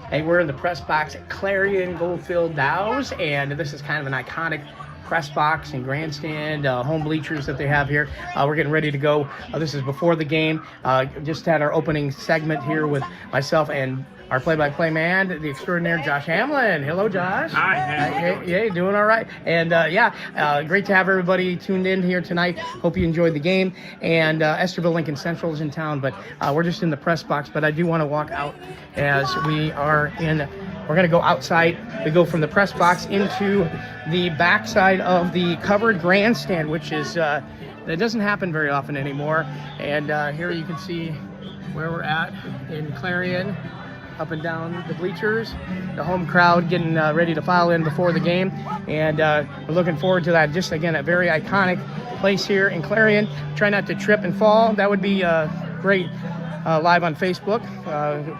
Hey, we're in the press box at Clarion Goldfield Dows, and this is kind of an iconic press box and grandstand, home bleachers that they have here. We're getting ready to go. This is before the game. Just had our opening segment here with myself and our play-by-play man, the extraordinaire Josh Hamlin. Hello, Josh. Hi. Hey, doing all right? And great to have everybody tuned in here tonight. Hope you enjoyed the game. And Esterville Lincoln Central is in town, but we're just in the press box. But I do want to walk out as we are in. We're going to go outside. We go from the press box into the backside of the covered grandstand, which is that doesn't happen very often anymore. And here you can see where we're at in Clarion. Up and down the bleachers, the home crowd getting ready to file in before the game, and we're looking forward to that. Just again, a very iconic place here in Clarion. Try not to trip and fall. That would be great live on Facebook.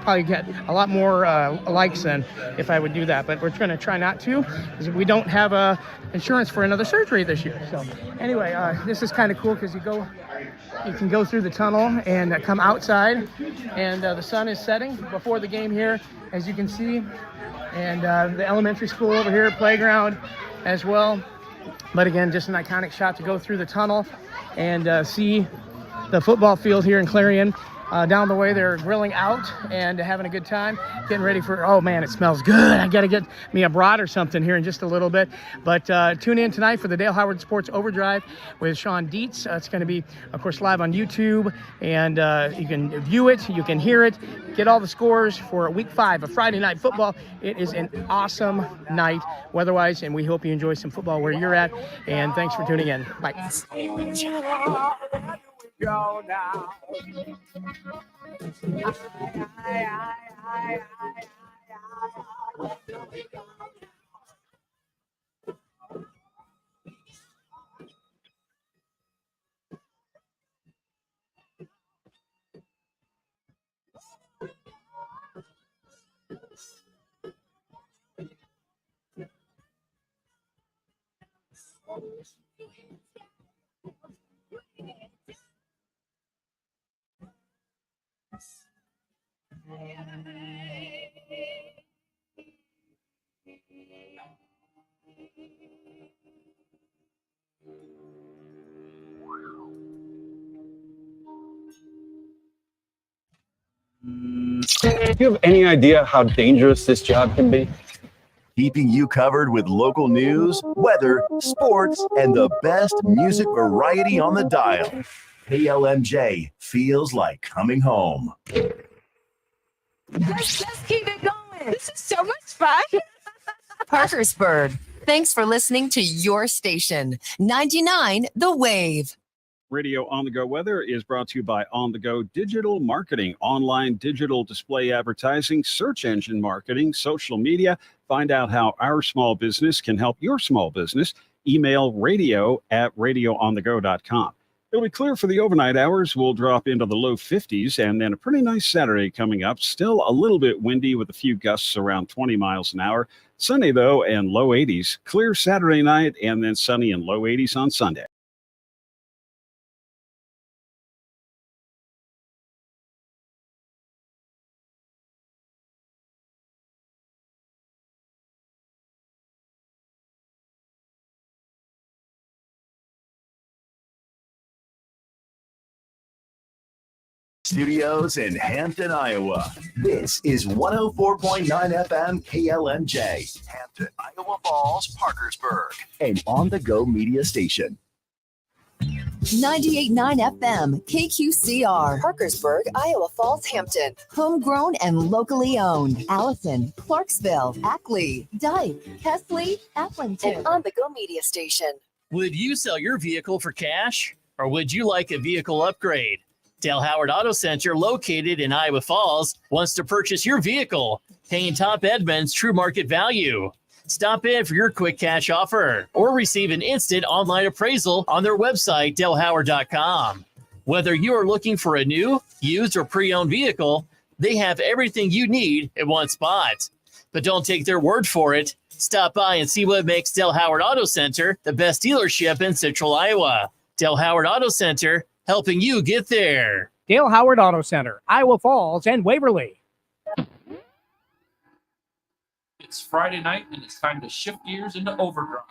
Probably get a lot more likes than if I would do that, but we're going to try not to, because we don't have insurance for another surgery this year. So anyway, this is kind of cool because you can go through the tunnel and come outside, and the sun is setting before the game here, as you can see, and the elementary school over here, playground as well. But again, just an iconic shot to go through the tunnel and see the football field here in Clarion. Down the way, they're grilling out and having a good time, getting ready for, oh man, it smells good. I got to get me a brat or something here in just a little bit. But tune in tonight for the Dale Howard Sports Overdrive with Shawn Dietz. It's going to be, of course, live on YouTube, and you can view it, you can hear it, get all the scores for week 5 of Friday Night Football. It is an awesome night weather-wise, and we hope you enjoy some football where you're at. And thanks for tuning in. Bye. Go now. Do you have any idea how dangerous this job can be? Keeping you covered with local news, weather, sports, and the best music variety on the dial. KLMJ feels like coming home. Let's keep it going. This is so much fun. Parkersburg. Thanks for listening to your station. 99 The Wave. Radio On The Go Weather is brought to you by On The Go Digital Marketing, online digital display advertising, search engine marketing, social media. Find out how our small business can help your small business. Email radio@radioonthego.com. It'll be clear for the overnight hours. We'll drop into the low 50s, and then a pretty nice Saturday coming up. Still a little bit windy with a few gusts around 20 miles an hour. Sunny, though, and low 80s. Clear Saturday night, and then sunny and low 80s on Sunday. Studios in Hampton, Iowa. This is 104.9 FM KLMJ, Hampton, Iowa Falls, Parkersburg, an on-the-go media station. 98.9 FM, KQCR, Parkersburg, Iowa Falls, Hampton. Homegrown and locally owned. Allison, Clarksville, Ackley, Dyke, Kesley, Appleton. An on-the-go media station. Would you sell your vehicle for cash, or would you like a vehicle upgrade? Dale Howard Auto Center, located in Iowa Falls, wants to purchase your vehicle, paying top Edmunds true market value. Stop in for your quick cash offer or receive an instant online appraisal on their website, dalehoward.com. Whether you are looking for a new, used, or pre-owned vehicle, they have everything you need in one spot. But don't take their word for it. Stop by and see what makes Dale Howard Auto Center the best dealership in Central Iowa. Dale Howard Auto Center, helping you get there. Dale Howard Auto Center, Iowa Falls, and Waverly. It's Friday night, and it's time to shift gears into overdrive.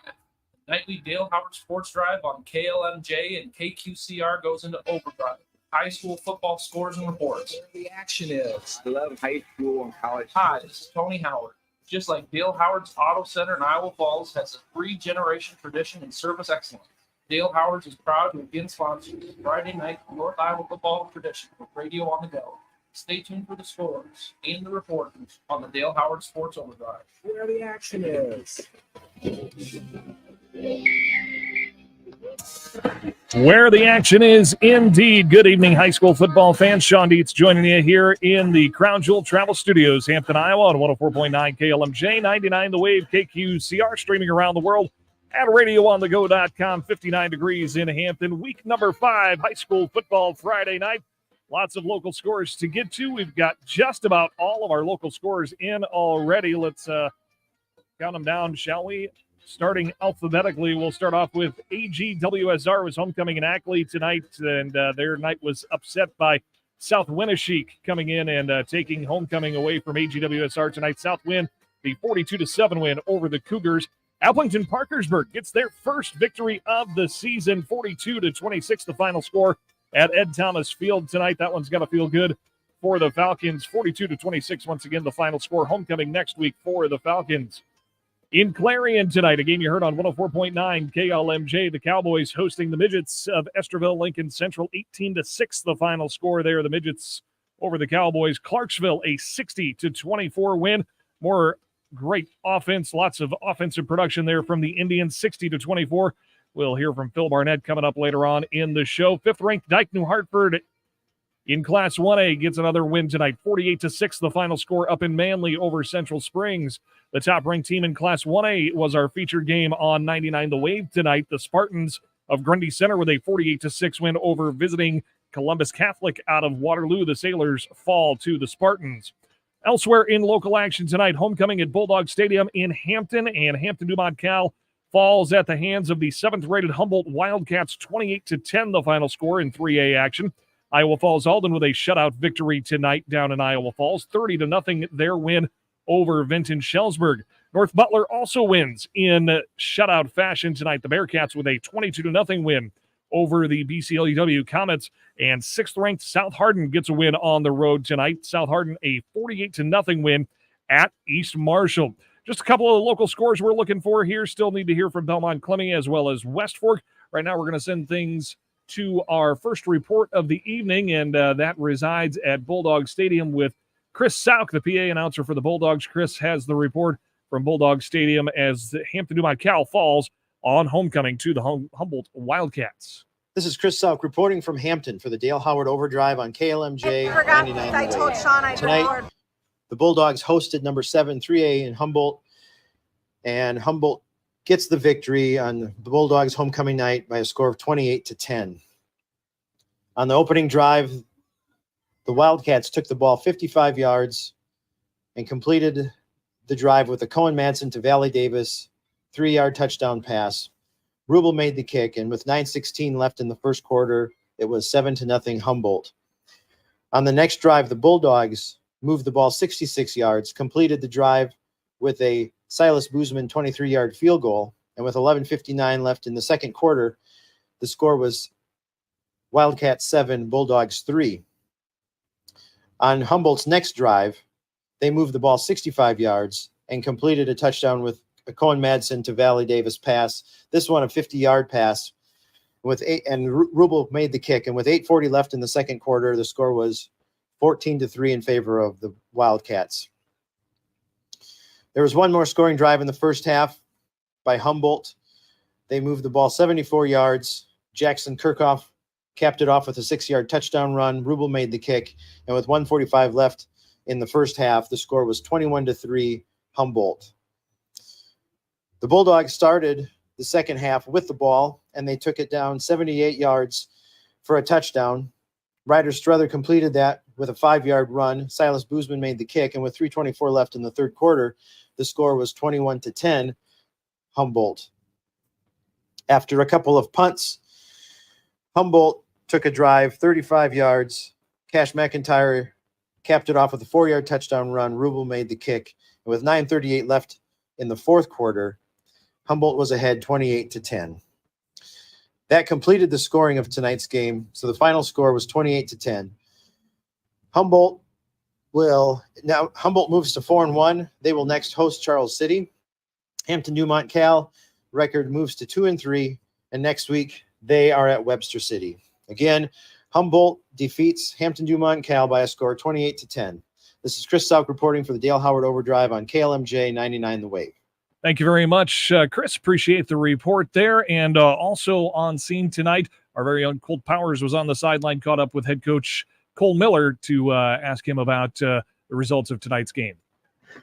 Nightly Dale Howard Sports Drive on KLMJ and KQCR goes into overdrive. High school football scores and reports. Where the action is. I love high school and college. Hi, this is Tony Howard. Just like Dale Howard's Auto Center in Iowa Falls has a 3-generation tradition in service excellence, Dale Howard's is proud to again sponsor the Friday night North Iowa football tradition with Radio on the Go. Stay tuned for the scores and the reporters on the Dale Howard Sports Overdrive. Where the action is. Where the action is indeed. Good evening, high school football fans. Shawn Dietz joining you here in the Crown Jewel Travel Studios, Hampton, Iowa, on 104.9 KLMJ, 99 The Wave, KQCR, streaming around the world at radioonthego.com. 59 degrees in Hampton. Week number 5, high school football Friday night. Lots of local scores to get to. We've got just about all of our local scores in already. Let's count them down, shall we? Starting alphabetically, we'll start off with AGWSR was homecoming in Ackley tonight, and their night was upset by South Winneshiek coming in and taking homecoming away from AGWSR tonight. South win the 42-7 win over the Cougars. Appleton Parkersburg gets their first victory of the season, 42-26, the final score at Ed Thomas Field tonight. That one's got to feel good for the Falcons. 42-26, once again, the final score. Homecoming next week for the Falcons. In Clarion tonight, a game you heard on 104.9 KLMJ, the Cowboys hosting the Midgets of Esterville Lincoln Central, 18-6, the final score there. The Midgets over the Cowboys. Clarksville, a 60-24 win. More great offense, lots of offensive production there from the Indians, 60-24. We'll hear from Phil Barnett coming up later on in the show. 5th-ranked Dyke New Hartford in Class 1A gets another win tonight, 48-6, the final score up in Manly over Central Springs. The top-ranked team in Class 1A was our featured game on 99 The Wave tonight. The Spartans of Grundy Center with a 48-6 win over visiting Columbus Catholic out of Waterloo. The Sailors fall to the Spartans. Elsewhere in local action tonight, homecoming at Bulldog Stadium in Hampton, and Hampton-Dumont Cal falls at the hands of the 7th-rated Humboldt Wildcats, 28-10, the final score in 3A action. Iowa Falls Alden with a shutout victory tonight down in Iowa Falls, 30-0 their win over Vinton Shellsburg. North Butler also wins in shutout fashion tonight. The Bearcats with a 22-0 win over the BCLEW Comets, and 6th-ranked South Hardin gets a win on the road tonight. South Hardin a 48-0 win at East Marshall. Just a couple of the local scores we're looking for here. Still need to hear from Belmont Clemmy as well as West Fork. Right now we're going to send things to our first report of the evening, and that resides at Bulldog Stadium with Chris Sauk, the PA announcer for the Bulldogs. Chris has the report from Bulldog Stadium as Hampton-Dumont Cal falls on homecoming to the Humboldt Wildcats. This is Chris Sauk reporting from Hampton for the Dale Howard Overdrive on KLMJ 99. I told Shawn I tonight, the Bulldogs hosted number 7 3A in Humboldt, and Humboldt gets the victory on the Bulldogs homecoming night by a score of 28-10. On the opening drive, the Wildcats took the ball 55 yards and completed the drive with a Cohen Madsen to Valley Davis 3-yard touchdown pass. Rubel made the kick, and with 9:16 left in the first quarter, it was 7-0 Humboldt. On the next drive, the Bulldogs moved the ball 66 yards, completed the drive with a Silas Boozman 23-yard field goal, and with 11:59 left in the second quarter, the score was Wildcats 7, Bulldogs 3. On Humboldt's next drive, they moved the ball 65 yards and completed a touchdown with a Cohen Madsen to Valley Davis pass. This one, a 50-yard pass and Rubel made the kick. And with 8:40 left in the second quarter, the score was 14-3 in favor of the Wildcats. There was one more scoring drive in the first half by Humboldt. They moved the ball 74 yards. Jackson Kirchhoff capped it off with a 6-yard touchdown run. Rubel made the kick. And with 1:45 left in the first half, the score was 21-3 Humboldt. The Bulldogs started the second half with the ball, and they took it down 78 yards for a touchdown. Ryder Struther completed that with a 5-yard run. Silas Boozman made the kick, and with 3:24 left in the third quarter, the score was 21-10 Humboldt. After a couple of punts, Humboldt took a drive 35 yards. Cash McIntyre capped it off with a 4-yard touchdown run. Rubel made the kick, and with 9:38 left in the fourth quarter, Humboldt was ahead 28-10. That completed the scoring of tonight's game. So the final score was 28-10. Humboldt moves to 4-1. They will next host Charles City. Hampton-Dumont Cal record moves to 2-3, and next week they are at Webster City. Again, Humboldt defeats Hampton-Dumont Cal by a score 28-10. This is Chris Sauk reporting for the Dale Howard Overdrive on KLMJ 99 The Wave. Thank you very much, Chris. Appreciate the report there. And also on scene tonight, our very own Colt Powers was on the sideline, caught up with head coach Cole Miller to ask him about the results of tonight's game.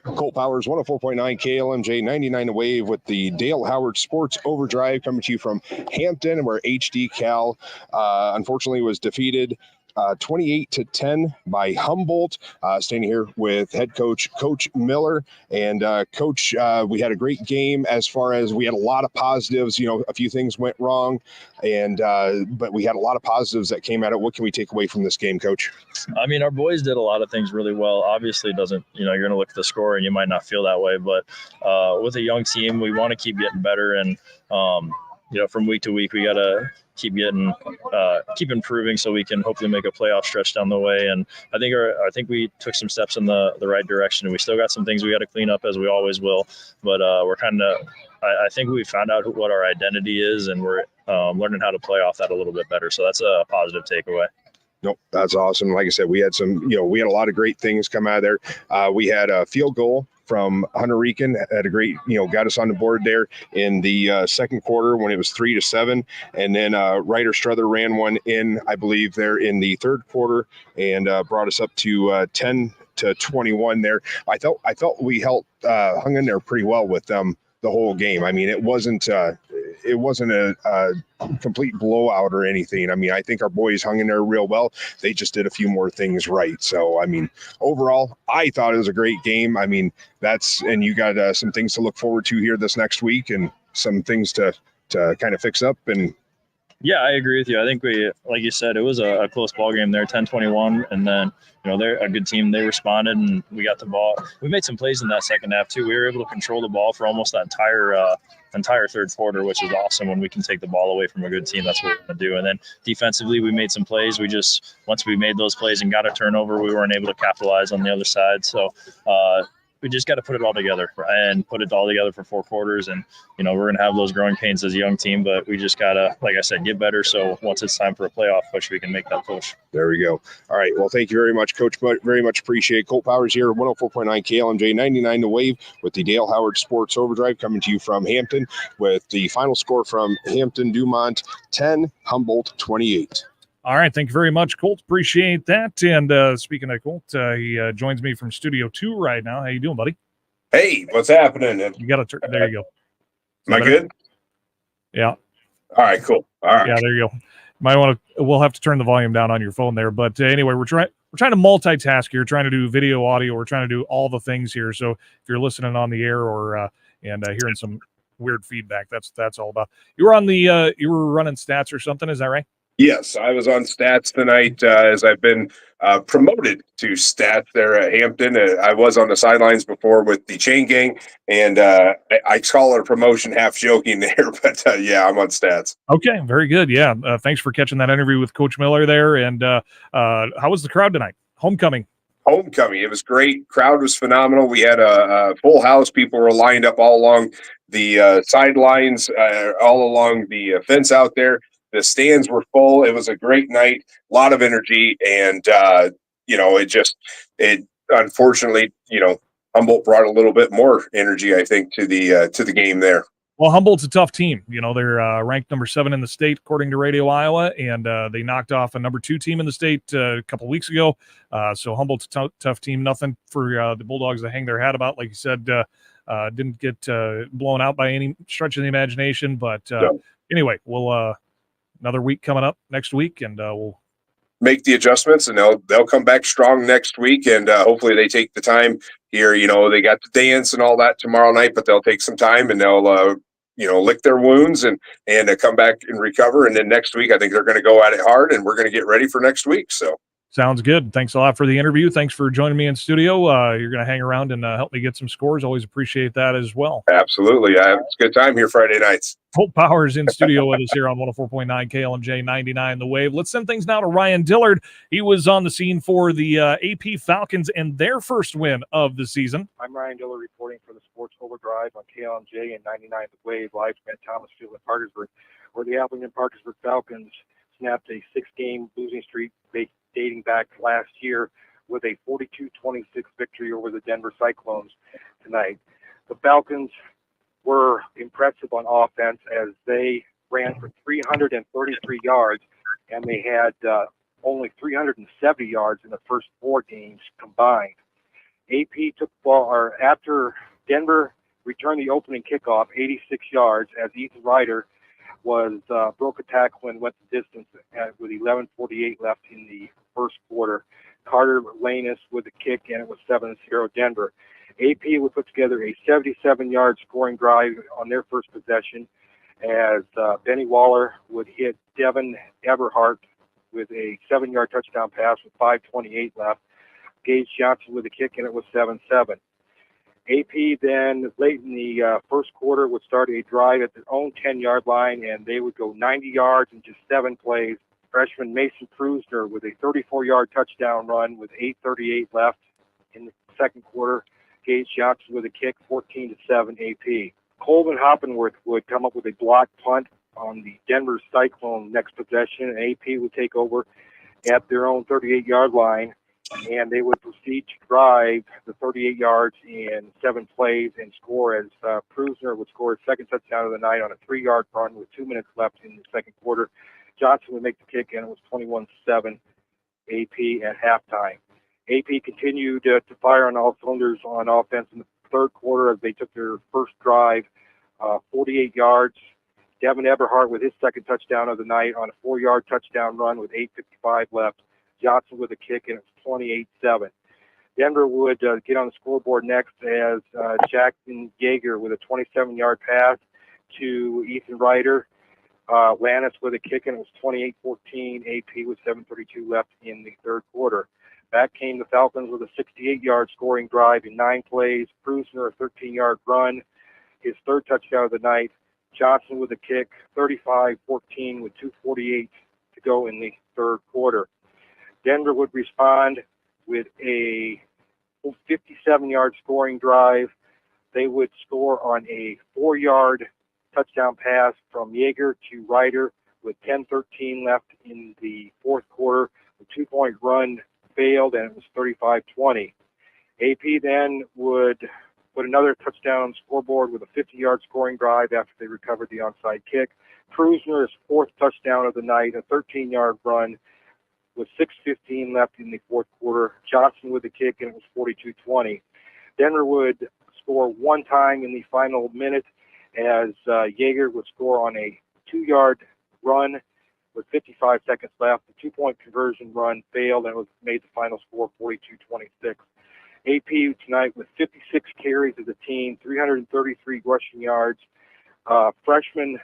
Colt Powers, 104.9 KLMJ, 99 The Wave with the Dale Howard Sports Overdrive coming to you from Hampton, where HD Cal unfortunately was defeated 28-10 by Humboldt. Standing here with head coach Miller. And coach, we had a great game as far as we had a lot of positives. You know, a few things went wrong, and but we had a lot of positives that came out of it. What can we take away from this game, coach? I mean, our boys did a lot of things really well. Obviously, it doesn't, you're going to look at the score and you might not feel that way, but with a young team, we want to keep getting better. And, from week to week, we got to keep improving so we can hopefully make a playoff stretch down the way. And I think we took some steps in the right direction. We still got some things we got to clean up, as we always will, but we're I think we found out what our identity is, and we're learning how to play off that a little bit better. So that's a positive takeaway. Nope, that's awesome. Like I said, we had we had a lot of great things come out of there. We had a field goal from Hunter Rican, had a great, got us on the board there in the second quarter when it was 3-7. And then Ryder Struther ran one in, I believe, there in the third quarter and brought us up to 10-21 there. I felt we hung in there pretty well with them the whole game. I mean, it wasn't a complete blowout or anything. I mean, I think our boys hung in there real well. They just did a few more things right. So, I mean, overall, I thought it was a great game. I mean, and you got some things to look forward to here this next week and some things to kind of fix up. And yeah, I agree with you. I think like you said, it was a close ball game there, 10-21. And then, they're a good team. They responded and we got the ball. We made some plays in that second half too. We were able to control the ball for almost that entire third quarter, which is awesome. When we can take the ball away from a good team, that's what we're going to do. And then defensively, we made some plays. Once we made those plays and got a turnover, we weren't able to capitalize on the other side. So, we just got to put it all together and put it all together for 4 quarters. And, we're going to have those growing pains as a young team, but we just got to, like I said, get better. So once it's time for a playoff push, we can make that push. There we go. All right. Well, thank you very much, Coach. Very much appreciate Colt Powers here, 104.9 KLMJ, 99 The Wave with the Dale Howard Sports Overdrive coming to you from Hampton with the final score from Hampton-Dumont 10, Humboldt 28. All right. Thank you very much, Colt. Appreciate that. And speaking of Colt, he joins me from Studio 2 right now. How you doing, buddy? Hey, what's happening? You got to there you go. Am I good? Yeah. All right, cool. All right. Yeah, there you go. We'll have to turn the volume down on your phone there. But anyway, we're trying to multitask here, trying to do video, audio. We're trying to do all the things here. So if you're listening on the air or hearing some weird feedback, that's all about. You were running stats or something, is that right? Yes, I was on stats tonight as I've been promoted to stats there at Hampton. I was on the sidelines before with the chain gang, and I call it a promotion half joking there, but yeah, I'm on stats. Okay, very good. Yeah, thanks for catching that interview with Coach Miller there. And how was the crowd tonight? Homecoming. homecoming. It was great. Crowd was phenomenal. We had a full house. People were lined up all along the sidelines, all along the fence out there. The stands were full. It was a great night, a lot of energy, and it unfortunately, Humboldt brought a little bit more energy, I think, to the game there. Well, Humboldt's a tough team. They're ranked number 7 in the state, according to Radio Iowa, and they knocked off a number 2 team in the state a couple weeks ago. So Humboldt's a tough team. Nothing for the Bulldogs to hang their hat about. Like you said, didn't get blown out by any stretch of the imagination. But anyway, we'll another week coming up next week, and we'll make the adjustments, and they'll come back strong next week, and hopefully they take the time here. They got the dance and all that tomorrow night, but they'll take some time and they'll lick their wounds and come back and recover, and then next week I think they're going to go at it hard, and we're going to get ready for next week. So sounds good. Thanks a lot for the interview. Thanks for joining me in studio. You're going to hang around and help me get some scores. Always appreciate that as well. Absolutely. It's a good time here Friday nights. Hope Powers in studio with us here on 104.9 KLMJ 99 The Wave. Let's send things now to Ryan Dillard. He was on the scene for the AP Falcons and their first win of the season. I'm Ryan Dillard reporting for the Sports Overdrive on KLMJ and 99 The Wave live from Thomas Field in Parkersburg, where the Appleton Parkersburg Falcons snapped a 6-game losing streak dating back last year with a 42-26 victory over the Denver Cyclones tonight. The Falcons were impressive on offense as they ran for 333 yards, and they had only 370 yards in the first 4 games combined. AP took the ball, after Denver returned the opening kickoff, 86 yards, as Ethan Ryder broke a tackle and went the distance with 11:48 left in the first quarter. Carter Lanus with the kick, and it was 7-0 Denver. AP would put together a 77-yard scoring drive on their first possession as Benny Waller would hit Devin Everhart with a 7-yard touchdown pass with 5:28 left. Gage Johnson with the kick, and it was 7-7. AP then, late in the first quarter, would start a drive at their own 10-yard line, and they would go 90 yards in just 7 plays. Freshman Mason Krusner with a 34-yard touchdown run with 8:38 left in the second quarter. Gage Johnson with a kick, 14-7 AP. Colvin Hoppenworth would come up with a blocked punt on the Denver Cyclone next possession, and AP would take over at their own 38-yard line, and they would proceed to drive the 38 yards in 7 plays and score as Krusner would score his second touchdown of the night on a 3-yard run with 2 minutes left in the second quarter. Johnson would make the kick, and it was 21-7 AP at halftime. AP continued to fire on all cylinders on offense in the third quarter as they took their first drive, 48 yards. Devin Everhart with his second touchdown of the night on a 4-yard touchdown run with 8:55 left. Johnson with a kick, and it was 28-7. Denver would get on the scoreboard next as Jackson Yeager with a 27-yard pass to Ethan Ryder. Lannis with a kick, and it was 28-14. AP with 7:32 left in the third quarter. Back came the Falcons with a 68-yard scoring drive in 9 plays. Krusner, a 13-yard run, his third touchdown of the night. Johnson with a kick, 35-14 with 2:48 to go in the third quarter. Denver would respond with a 57-yard scoring drive. They would score on a 4-yard touchdown pass from Yeager to Ryder with 10:13 left in the fourth quarter. The 2-point run failed, and it was 35-20. AP then would put another touchdown on the scoreboard with a 50-yard scoring drive after they recovered the onside kick. Krusner's fourth touchdown of the night, a 13-yard run with 6:15 left in the fourth quarter. Johnson with the kick, and it was 42-20. Denver would score one time in the final minute as Yeager would score on a 2-yard run with 55 seconds left. The 2-point conversion run failed, and it was made the final score 42-26. AP tonight with 56 carries as a team, 333 rushing yards. Freshman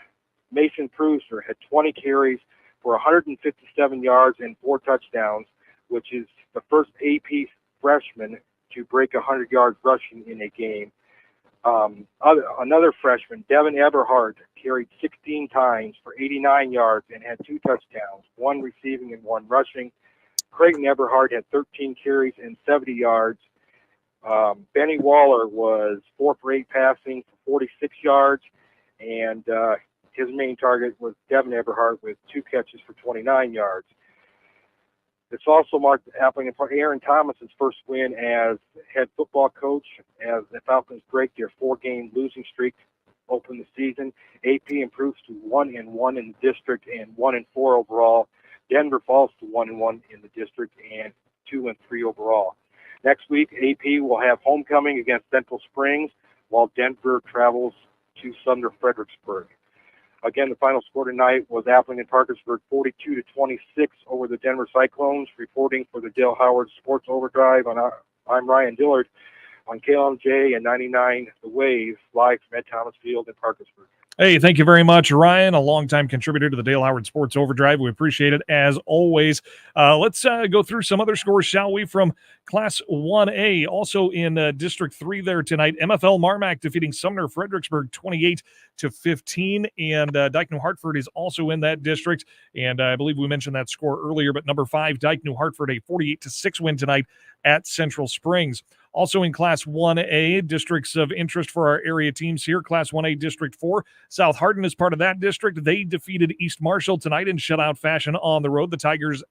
Mason Krusner had 20 carries for 157 yards and 4 touchdowns, which is the first AP freshman to break 100 yards rushing in a game. Another freshman, Devin Everhart, carried 16 times for 89 yards and had 2 touchdowns, 1 receiving and 1 rushing. Creighton Eberhard had 13 carries and 70 yards. Benny Waller was 4 for 8 passing for 46 yards, and his main target was Devin Eberhard with 2 catches for 29 yards. It's also marked Appling and Aaron Thomas's first win as head football coach as the Falcons break their 4-game losing streak to open the season. AP improves to 1-1 in the district and 1-4 overall. Denver falls to 1-1 in the district and 2-3 overall. Next week, AP will have homecoming against Central Springs, while Denver travels to Sumner Fredericksburg. Again, the final score tonight was Appling and Parkersburg 42-26 over the Denver Cyclones. Reporting for the Dale Howard Sports Overdrive, I'm Ryan Dillard on KLMJ and 99 The Wave, live from Ed Thomas Field in Parkersburg. Hey, thank you very much, Ryan, a longtime contributor to the Dale Howard Sports Overdrive. We appreciate it as always. Let's go through some other scores, shall we, from Class 1A. Also in District 3 there tonight, MFL Marmac defeating Sumner Fredericksburg 28-15, and Dyke New Hartford is also in that district, and I believe we mentioned that score earlier, but number 5, Dyke New Hartford, a 48-6 win tonight at Central Springs. Also in Class 1A, districts of interest for our area teams here. Class 1A, District 4. South Hardin is part of that district. They defeated East Marshall tonight in shutout fashion on the road. The Tigers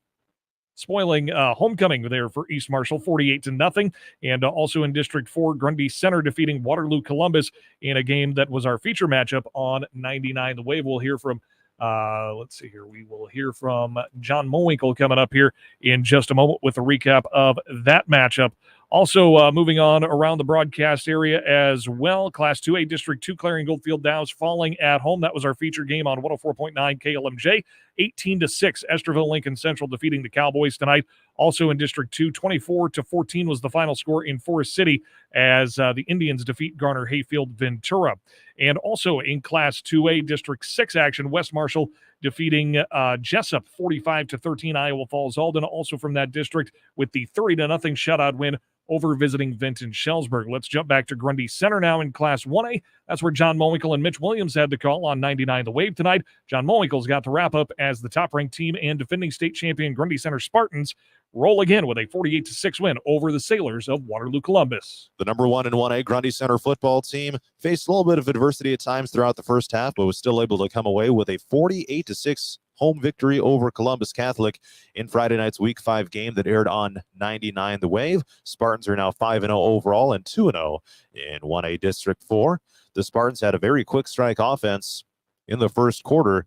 spoiling homecoming there for East Marshall, 48-0. And also in District 4, Grundy Center defeating Waterloo Columbus in a game that was our feature matchup on 99 The Wave. We'll hear from let's see here. We will hear from John Mowinkle coming up here in just a moment with a recap of that matchup. Also, moving on around the broadcast area as well, Class 2A, District 2, Clarion Goldfield Downs falling at home. That was our feature game on 104.9 KLMJ. 18-6, Esterville Lincoln Central defeating the Cowboys tonight. Also in District 2, 24-14 was the final score in Forest City as the Indians defeat Garner Hayfield Ventura. And also in Class 2A, District 6 action, West Marshall defeating Jessup 45-13, Iowa Falls Alden, also from that district with the 30-0 shutout win over visiting Vinton Shellsburg. Let's jump back to Grundy Center now in Class 1A. That's where John Mowinkle and Mitch Williams had the call on 99 The Wave tonight. John Mowinkle's got the wrap up as the top-ranked team and defending state champion Grundy Center Spartans roll again with a 48-6 win over the Sailors of Waterloo Columbus. The number 1 in 1A Grundy Center football team faced a little bit of adversity at times throughout the first half, but was still able to come away with a 48-6 home victory over Columbus Catholic in Friday night's Week 5 game that aired on 99 The Wave. Spartans are now 5-0 overall and 2-0 in 1A District 4. The Spartans had a very quick strike offense in the first quarter,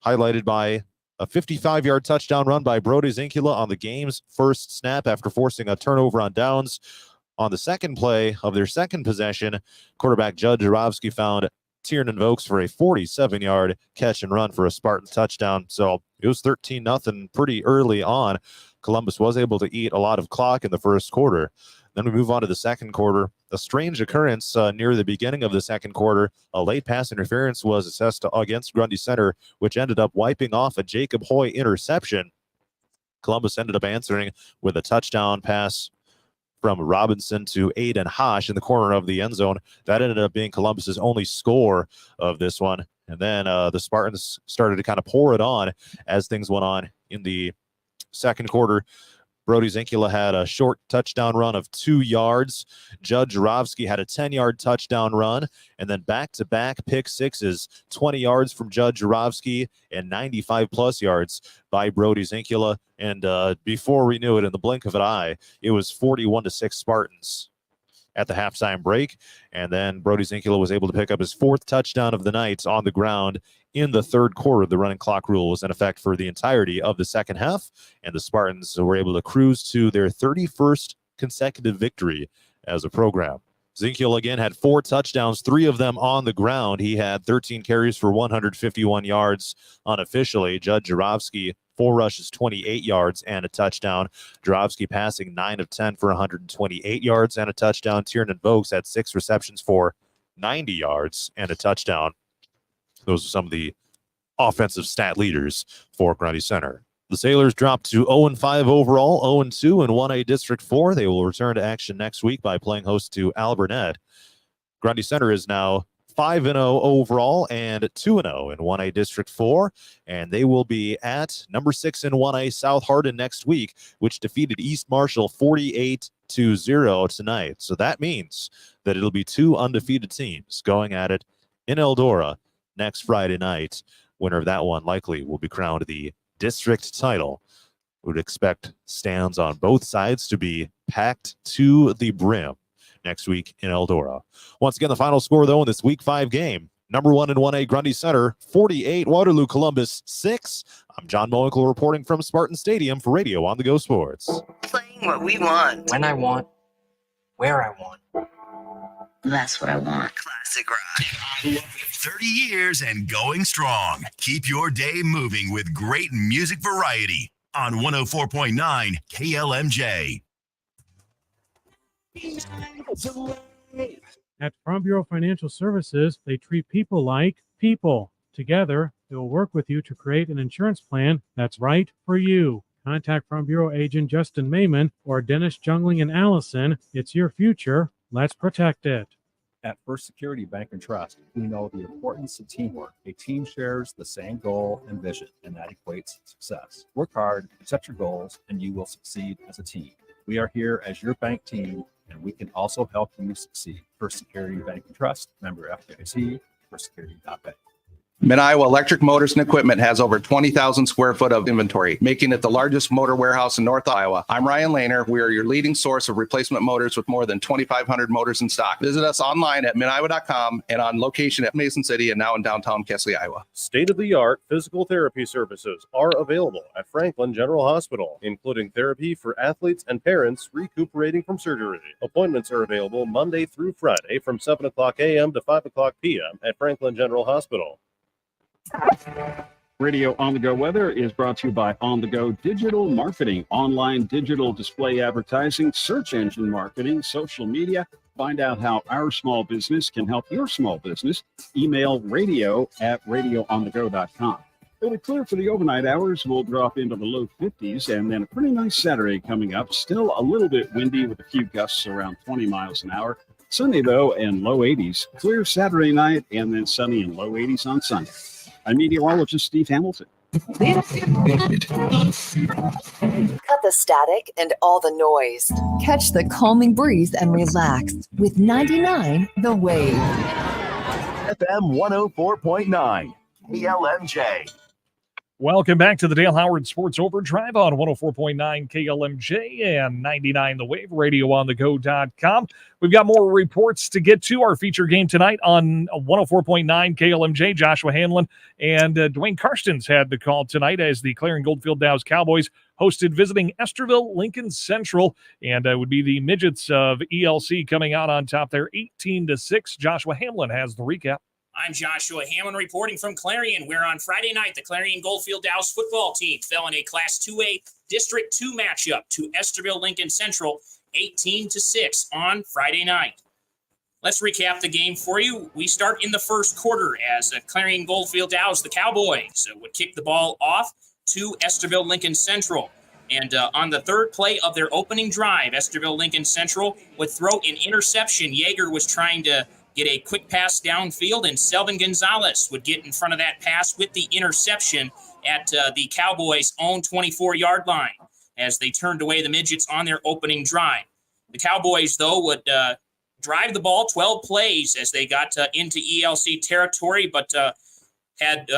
highlighted by a 55-yard touchdown run by Brody Zinkula on the game's first snap after forcing a turnover on downs. On the second play of their second possession, quarterback Judd Jarowski found Tiernan Vokes for a 47-yard catch and run for a Spartan touchdown. So it was 13-0 pretty early on. Columbus was able to eat a lot of clock in the first quarter. Then we move on to the second quarter. A strange occurrence near the beginning of the second quarter. A late pass interference was assessed against Grundy Center, which ended up wiping off a Jacob Hoy interception. Columbus ended up answering with a touchdown pass from Robinson to Aiden Hosh in the corner of the end zone. That ended up being Columbus's only score of this one. And then the Spartans started to kind of pour it on as things went on in the second quarter. Brody Zinkula had a short touchdown run of 2 yards. Judd Jarowski had a 10-yard touchdown run, and then back-to-back pick sixes, 20 yards from Judd Jarowski and 95-plus yards by Brody Zinkula. And before we knew it, in the blink of an eye, it was 41-6 Spartans at the halftime break. And then Brody Zinkula was able to pick up his 4th touchdown of the night on the ground in the third quarter. The running clock rule was in effect for the entirety of the second half, and the Spartans were able to cruise to their 31st consecutive victory as a program. Zinkula again had 4 touchdowns, 3 of them on the ground. He had 13 carries for 151 yards unofficially. Judd Jarowski, 4 rushes, 28 yards, and a touchdown. Jarowski passing 9 of 10 for 128 yards and a touchdown. Tiernan Vokes had 6 receptions for 90 yards and a touchdown. Those are some of the offensive stat leaders for Grundy Center. The Sailors dropped to 0-5 overall, 0-2 in 1A District 4. They will return to action next week by playing host to Alburnett. Grundy Center is now 5-0 overall and 2-0 in 1A District 4. And they will be at number 6 in 1A South Hardin next week, which defeated East Marshall 48-0 tonight. So that means that it'll be 2 undefeated teams going at it in Eldora next Friday night. Winner of that one likely will be crowned the district title. We would expect stands on both sides to be packed to the brim next week in Eldora. Once again, the final score, though, in this Week 5 game. Number 1 in 1A Grundy Center, 48, Waterloo Columbus 6. I'm John Mowinkle reporting from Spartan Stadium for Radio On The Go Sports. Playing what we want. When I want. Where I want. That's what I want. Classic rock. 30 years and going strong. Keep your day moving with great music variety on 104.9 KLMJ. At Farm Bureau Financial Services, they treat people like people. Together, they will work with you to create an insurance plan that's right for you. Contact Farm Bureau agent Justin Mayman or Dennis Jungling and Allison. It's your future. Let's protect it. At First Security Bank and Trust, we know the importance of teamwork. A team shares the same goal and vision, and that equates success. Work hard, set your goals, and you will succeed as a team. We are here as your bank team, and we can also help you succeed. First Security Bank and Trust, member FDIC, firstsecurity.bank. Mid-Iowa Electric Motors and Equipment has over 20,000 square foot of inventory, making it the largest motor warehouse in North Iowa. I'm Ryan Lehner. We are your leading source of replacement motors with more than 2,500 motors in stock. Visit us online at midiowa.com and on location at Mason City and now in downtown Kesley, Iowa. State-of-the-art physical therapy services are available at Franklin General Hospital, including therapy for athletes and parents recuperating from surgery. Appointments are available Monday through Friday from 7 o'clock a.m. to 5 o'clock p.m. at Franklin General Hospital. Radio On The Go weather is brought to you by On The Go Digital Marketing, online digital display advertising, search engine marketing, social media. Find out how our small business can help your small business. Email radio@radioonthego.com. It'll be clear for the overnight hours. We'll drop into the low 50s, and then a pretty nice Saturday coming up. Still a little bit windy with a few gusts around 20 miles an hour. Sunny, though, and low 80s. Clear Saturday night, and then sunny and low 80s on Sunday. I'm meteorologist Steve Hamilton. Cut the static and all the noise. Catch the calming breeze and relax with 99 The Wave. FM 104.9 KLMJ. Welcome back to the Dale Howard Sports Overdrive on 104.9 KLMJ and 99 The Wave, radioonthego.com. We've got more reports to get to. Our feature game tonight on 104.9 KLMJ. Joshua Hanlon and Dwayne Karstens had the call tonight as the Clarion Goldfield Dows Cowboys hosted visiting Esterville Lincoln Central, and would be the Midgets of ELC coming out on top there 18-6. Joshua Hanlon has the recap. I'm Joshua Hammond reporting from Clarion, where on Friday night, the Clarion Goldfield Dows football team fell in a Class 2A District 2 matchup to Esterville Lincoln Central, 18-6 on Friday night. Let's recap the game for you. We start in the first quarter as Clarion Goldfield Dows, the Cowboys, would kick the ball off to Esterville Lincoln Central. And on the third play of their opening drive, Esterville Lincoln Central would throw an interception. Yeager was trying to get a quick pass downfield, and Selvin Gonzalez would get in front of that pass with the interception at the Cowboys' own 24-yard line as they turned away the Midgets on their opening drive. The Cowboys, though, would drive the ball 12 plays as they got into ELC territory, but had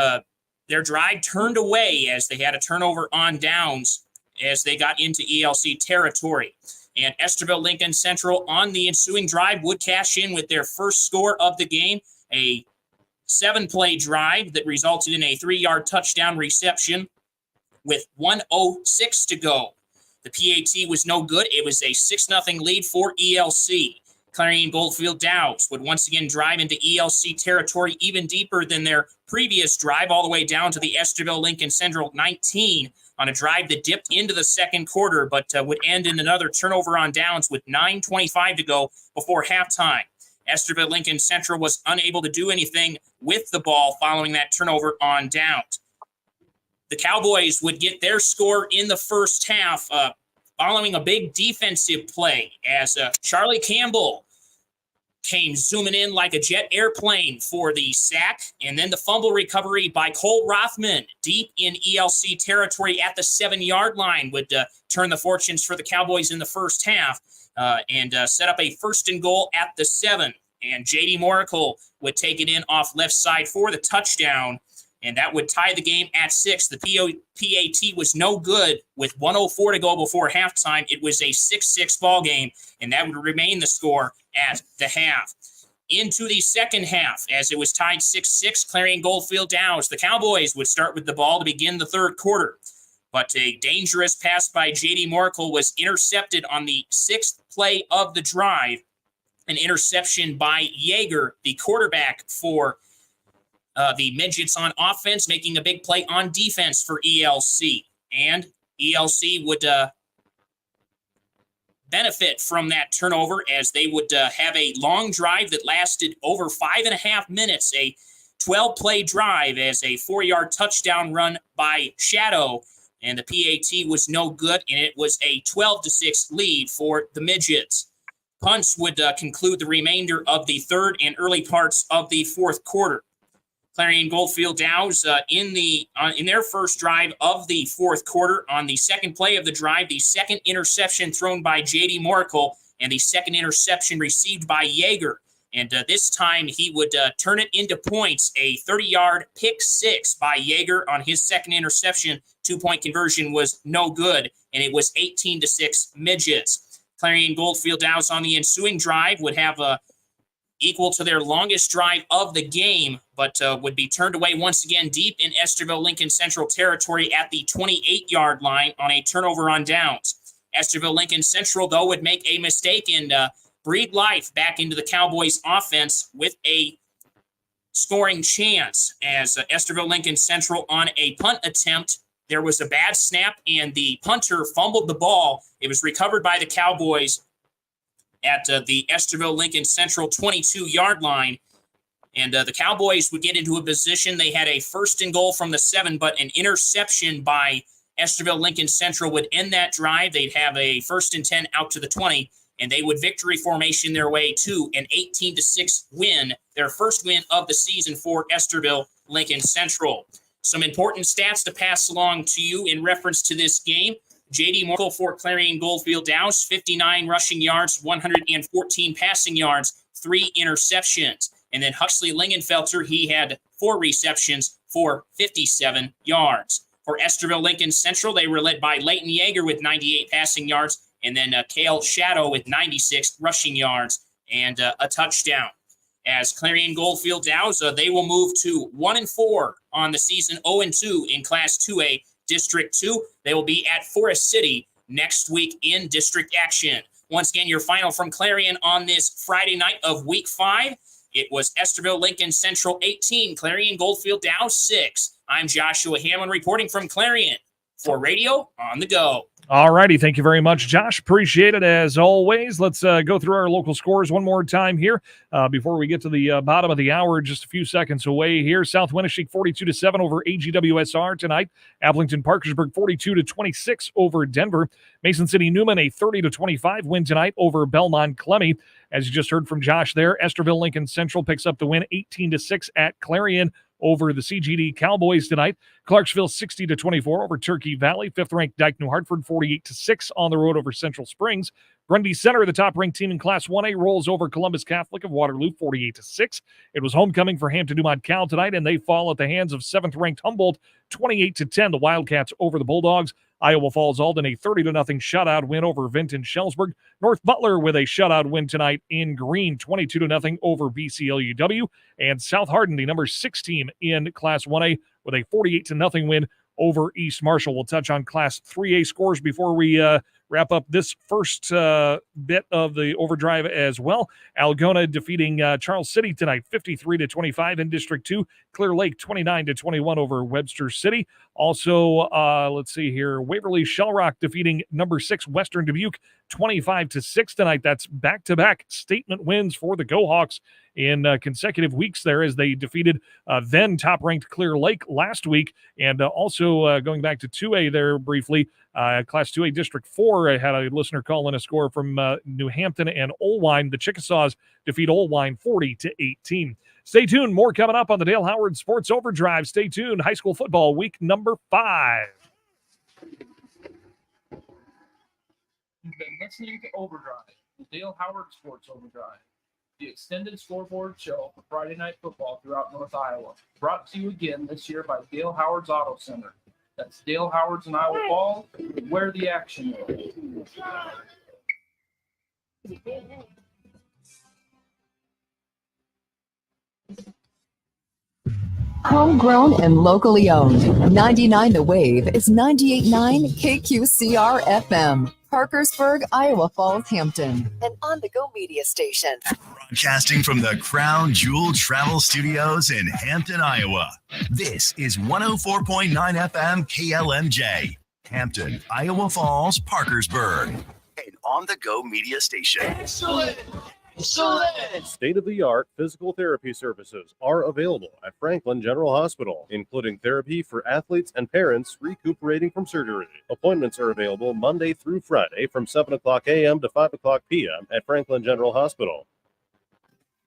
their drive turned away as they had a turnover on downs as they got into ELC territory. And Esterville Lincoln Central on the ensuing drive would cash in with their first score of the game, a 7-play drive that resulted in a 3-yard touchdown reception with 1:06 to go. The PAT was no good. It was a 6-0 lead for ELC. Clarion Goldfield Dows would once again drive into ELC territory even deeper than their previous drive, all the way down to the Esterville Lincoln Central 19 on a drive that dipped into the second quarter, but would end in another turnover on downs with 9:25 to go before halftime. Esterville Lincoln Central was unable to do anything with the ball following that turnover on downs. The Cowboys would get their score in the first half following a big defensive play as Charlie Campbell came zooming in like a jet airplane for the sack, and then the fumble recovery by Cole Rothman deep in ELC territory at the 7-yard line would turn the fortunes for the Cowboys in the first half and set up a 1st and goal at the 7. And J.D. Moracle would take it in off left side for the touchdown, and that would tie the game at 6. The PAT was no good with 1:04 to go before halftime. It was a 6-6 ball game, and that would remain the score at the half. Into the second half, as it was tied 6-6, Clarion Goldfield Downs. The Cowboys would start with the ball to begin the third quarter, but a dangerous pass by J.D. Moracle was intercepted on the 6th play of the drive. An interception by Yeager, the quarterback for the Midgets on offense, making a big play on defense for ELC. And ELC would benefit from that turnover as they would have a long drive that lasted over 5.5 minutes, a 12-play drive as a 4-yard touchdown run by Shadow. And the PAT was no good, and it was a 12-6 lead for the Midgets. Punts would conclude the remainder of the third and early parts of the fourth quarter. Clarion Goldfield Downs in their first drive of the fourth quarter, on the second play of the drive, the second interception thrown by J.D. Moracle and the second interception received by Yeager. And this time he would turn it into points, a 30-yard pick 6 by Yeager on his second interception. 2-point conversion was no good, and it was 18-6 Midgets. Clarion Goldfield Downs on the ensuing drive would have equal to their longest drive of the game, but would be turned away once again deep in Esterville Lincoln Central territory at the 28-yard line on a turnover on downs. Esterville Lincoln Central, though, would make a mistake and breathe life back into the Cowboys offense with a scoring chance as Esterville Lincoln Central on a punt attempt. There was a bad snap, and the punter fumbled the ball. It was recovered by the Cowboys at the Esterville Lincoln Central 22-yard line. And the Cowboys would get into a position. They had a 1st and goal from the 7, but an interception by Esterville Lincoln Central would end that drive. They'd have a 1st and 10 out to the 20, and they would victory formation their way to an 18-6 win, their first win of the season for Esterville Lincoln Central. Some important stats to pass along to you in reference to this game. J.D. Moracle for Clarion Goldfield Downs, 59 rushing yards, 114 passing yards, 3 interceptions. And then Huxley Lingenfelter, he had 4 receptions for 57 yards. For Esterville Lincoln Central, they were led by Leighton Yeager with 98 passing yards, and then Cale Shadow with 96 rushing yards and a touchdown. As Clarion Goldfield Downs, they will move to 1-4 on the season, 0-2 in Class 2A District 2. They will be at Forest City next week in district action. Once again, your final from Clarion on this Friday night of Week 5. It was Esterville Lincoln Central 18, Clarion Goldfield Downs 6. I'm Joshua Hammond reporting from Clarion for Radio on the Go. All righty. Thank you very much, Josh. Appreciate it as always. Let's go through our local scores one more time here before we get to the bottom of the hour. Just a few seconds away here. South Winneshiek 42-7 over AGWSR tonight. Applington Parkersburg 42-26 over Denver. Mason City Newman a 30-25 win tonight over Belmont Clemmy. As you just heard from Josh there, Esterville Lincoln Central picks up the win 18-6 at Clarion over the CGD Cowboys tonight. Clarksville 60-24 over Turkey Valley. 5th-ranked Dyke New Hartford 48-6 on the road over Central Springs. Grundy Center, the top-ranked team in Class 1A, rolls over Columbus Catholic of Waterloo 48-6. It was homecoming for Hampton Dumont Cal tonight, and they fall at the hands of 7th-ranked Humboldt 28-10. The Wildcats over the Bulldogs. Iowa Falls Alden a 30-0 shutout win over Vinton Shellsburg. North Butler with a shutout win tonight in Green, 22-0 over BCLUW. And South Hardin, the number 6 team in Class 1A, with a 48-0 win over East Marshall. We'll touch on Class 3A scores before we wrap up this first bit of the overdrive as well. Algona defeating Charles City tonight, 53-25 in District 2. Clear Lake 29-21 over Webster City. Also, let's see here, Waverly Shellrock defeating number 6 Western Dubuque 25-6 tonight. That's back-to-back statement wins for the Go-Hawks in consecutive weeks there as they defeated then top-ranked Clear Lake last week. And also going back to 2A there briefly, Class 2A District 4 had a listener call in a score from New Hampton and Olwine. The Chickasaws defeat Oldwine 40-18. Stay tuned. More coming up on the Dale Howard Sports Overdrive. Stay tuned. High school football week number 5. You've been listening to Overdrive, the Dale Howard Sports Overdrive, the extended scoreboard show for Friday night football throughout North Iowa. Brought to you again this year by Dale Howard's Auto Center. That's Dale Howard's in Iowa Falls, where the action is. Homegrown and locally owned. 99 The Wave is 98.9 KQCR FM. Parkersburg, Iowa Falls, Hampton. An on-the-go media station. Broadcasting from the Crown Jewel Travel Studios in Hampton, Iowa. This is 104.9 FM KLMJ. Hampton, Iowa Falls, Parkersburg. An on-the-go media station. Excellent! State-of-the-art physical therapy services are available at Franklin General Hospital, including therapy for athletes and parents recuperating from surgery. Appointments are available Monday through Friday from 7 o'clock a.m. to 5 o'clock p.m. at Franklin General Hospital.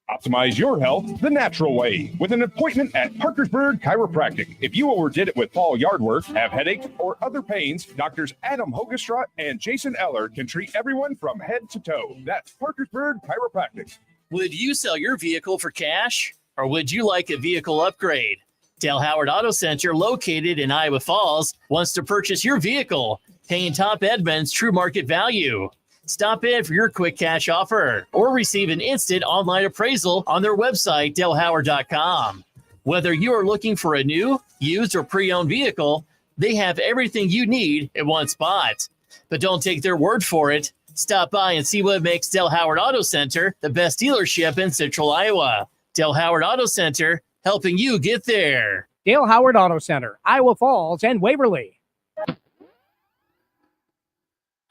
Optimize your health the natural way with an appointment at Parkersburg Chiropractic. If you overdid it with fall yard work, have headaches, or other pains, doctors Adam Hogestraat and Jason Eller can treat everyone from head to toe. That's Parkersburg Chiropractic. Would you sell your vehicle for cash, or would you like a vehicle upgrade? Dale Howard Auto Center, located in Iowa Falls, wants to purchase your vehicle, paying top Edmunds true market value. Stop in for your quick cash offer or receive an instant online appraisal on their website, dalehoward.com. Whether you are looking for a new, used, or pre-owned vehicle, they have everything you need in one spot. But don't take their word for it. Stop by and see what makes Dale Howard Auto Center the best dealership in Central Iowa. Dale Howard Auto Center, helping you get there. Dale Howard Auto Center, Iowa Falls, and Waverly.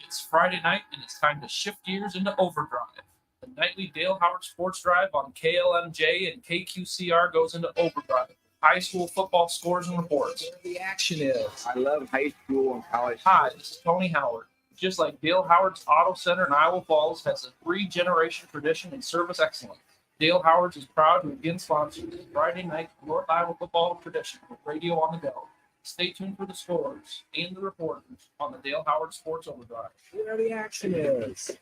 It's Friday night, and it's time to shift gears into Overdrive. The nightly Dale Howard Sports Drive on KLMJ and KQCR goes into Overdrive. High school football scores and reports. Where the action is. I love high school and college. Hi, this is Tony Howard. Just like Dale Howard's Auto Center in Iowa Falls has a 3-generation tradition in service excellence, Dale Howard's is proud to again sponsor the Friday night North Iowa football tradition with Radio on the Go. Stay tuned for the scores and the reporters on the Dale Howard Sports Overdrive. Where the action is.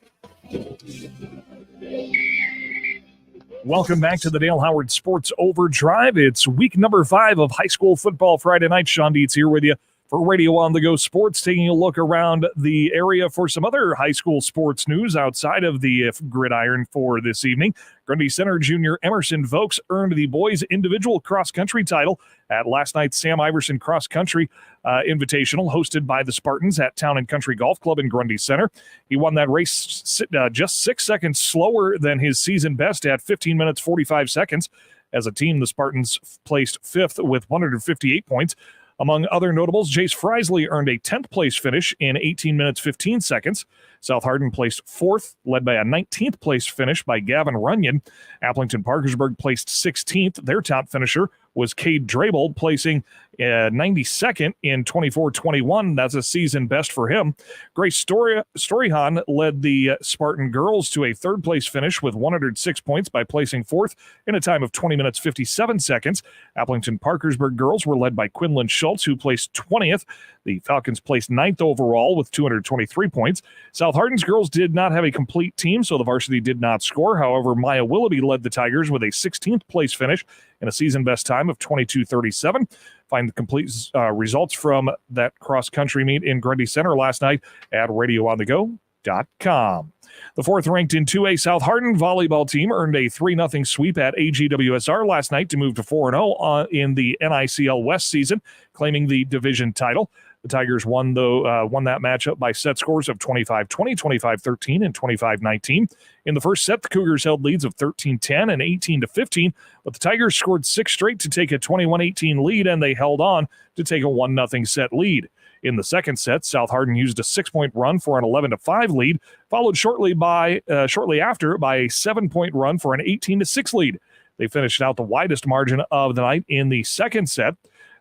Welcome back to the Dale Howard Sports Overdrive. It's week number 5 of high school football Friday night. Shawn Dietz here with you for Radio on the Go Sports, taking a look around the area for some other high school sports news outside of the gridiron for this evening. Grundy Center junior Emerson Vokes earned the boys' individual cross-country title at last night's Sam Iverson Cross Country Invitational, hosted by the Spartans at Town and Country Golf Club in Grundy Center. He won that race just 6 seconds slower than his season best at 15 minutes 45 seconds. As a team, the Spartans placed 5th with 158 points. Among other notables, Jace Frisley earned a 10th place finish in 18 minutes 15 seconds. South Hardin placed 4th, led by a 19th place finish by Gavin Runyon. Applington Parkersburg placed 16th. Their top finisher was Cade Drabel, placing 92nd in 24-21. That's a season best for him. Grace Storyhan led the Spartan girls to a 3rd place finish with 106 points by placing 4th in a time of 20 minutes 57 seconds. Applington Parkersburg girls were led by Quinlan Schultz, who placed 20th. The Falcons placed 9th overall with 223 points. South Hardin's girls did not have a complete team, so the varsity did not score. However, Maya Willoughby led the Tigers with a 16th place finish and a season best time of 22:37. Find the complete results from that cross-country meet in Grundy Center last night at radioonthego.com. The 4th-ranked in 2A South Hardin volleyball team earned a 3-0 sweep at AGWSR last night to move to 4-0 in the NICL West season, claiming the division title. The Tigers won that matchup by set scores of 25-20, 25-13, and 25-19. In the first set, the Cougars held leads of 13-10 and 18-15, but the Tigers scored 6 straight to take a 21-18 lead, and they held on to take a 1-0 set lead. In the second set, South Hardin used a 6-point run for an 11-5 lead, followed shortly after by a 7-point run for an 18-6 lead. They finished out the widest margin of the night in the second set.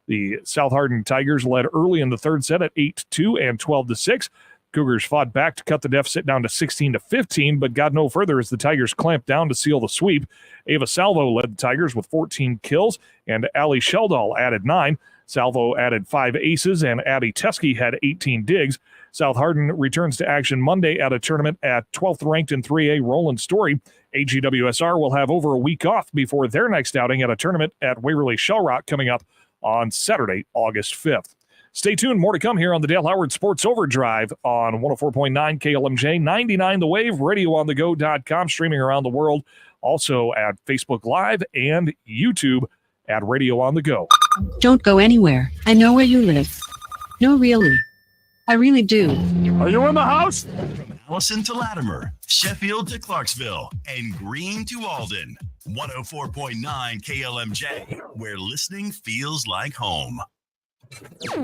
The South Hardin Tigers led early in the third set at 8-2 and 12-6. Cougars fought back to cut the deficit down to 16-15, but got no further as the Tigers clamped down to seal the sweep. Ava Salvo led the Tigers with 14 kills, and Ali Sheldall added 9. Salvo added 5 aces, and Abby Teskey had 18 digs. South Hardin returns to action Monday at a tournament at 12th ranked in 3A Roland Story. AGWSR will have over a week off before their next outing at a tournament at Waverly Shellrock coming up on Saturday, August 5th. Stay tuned. More to come here on the Dale Howard Sports Overdrive on 104.9 KLMJ, 99 The Wave, radioonthego.com, streaming around the world, also at Facebook Live and YouTube at Radio on the Go. Don't go anywhere. I know where you live. No, really. I really do. Are you in the house? From Allison to Latimer, Sheffield to Clarksville, and Greene to Alden. 104.9 KLMJ, where listening feels like home.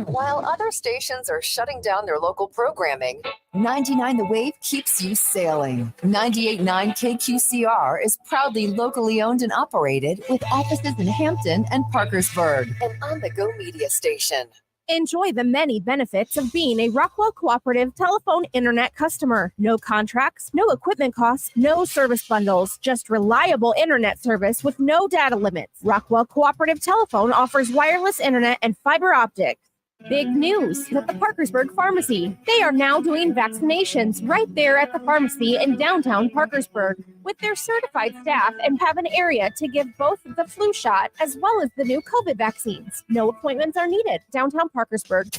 While other stations are shutting down their local programming, 99 The Wave keeps you sailing. 98.9 KQCR is proudly locally owned and operated with offices in Hampton and Parkersburg. An on-the-go media station. Enjoy the many benefits of being a Rockwell Cooperative telephone internet customer. No contracts, no equipment costs, no service bundles, just reliable internet service with no data limits. Rockwell Cooperative Telephone offers wireless internet and fiber optic. Big news at the Parkersburg Pharmacy. They are now doing vaccinations right there at the pharmacy in downtown Parkersburg with their certified staff and have an area to give both the flu shot as well as the new COVID vaccines. No appointments are needed. Downtown Parkersburg.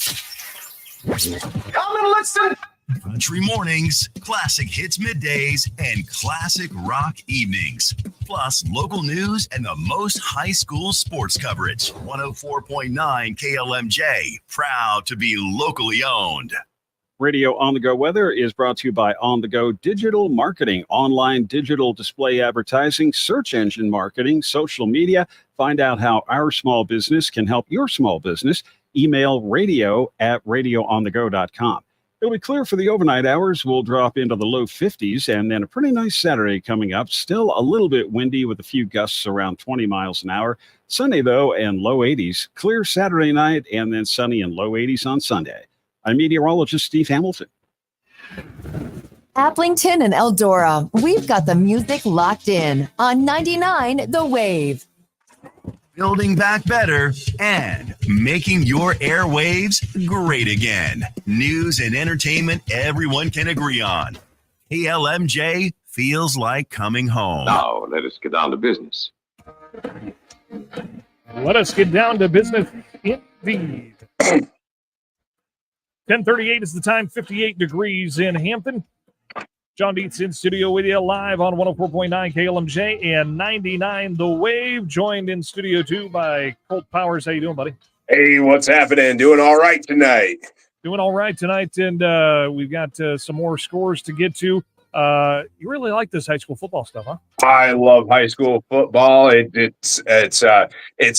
Come and listen. Country mornings, classic hits middays, and classic rock evenings. Plus local news and the most high school sports coverage. 104.9 KLMJ, proud to be locally owned. Radio On The Go weather is brought to you by On The Go Digital Marketing, online digital display advertising, search engine marketing, social media. Find out how our small business can help your small business. Email radio@radioonthego.com. It'll be clear for the overnight hours. We'll drop into the low 50s, and then a pretty nice Saturday coming up. Still a little bit windy with a few gusts around 20 miles an hour. Sunday, though, and low 80s. Clear Saturday night, and then sunny and low 80s on Sunday. I'm meteorologist Steve Hamilton. Applington and Eldora, we've got the music locked in on 99 The Wave. Building back better and making your airwaves great again. News and entertainment everyone can agree on. KLMJ feels like coming home. Now, let us get down to business. Let us get down to business indeed. 10:38 is the time, 58 degrees in Hampton. Shawn Dietz in studio with you live on 104.9 KLMJ and 99 The Wave, joined in studio too by Colt Powers. How you doing, buddy? Hey, what's happening? Doing all right tonight. Doing all right tonight, and we've got some more scores to get to. You really like this high school football stuff, huh? I love high school football. It's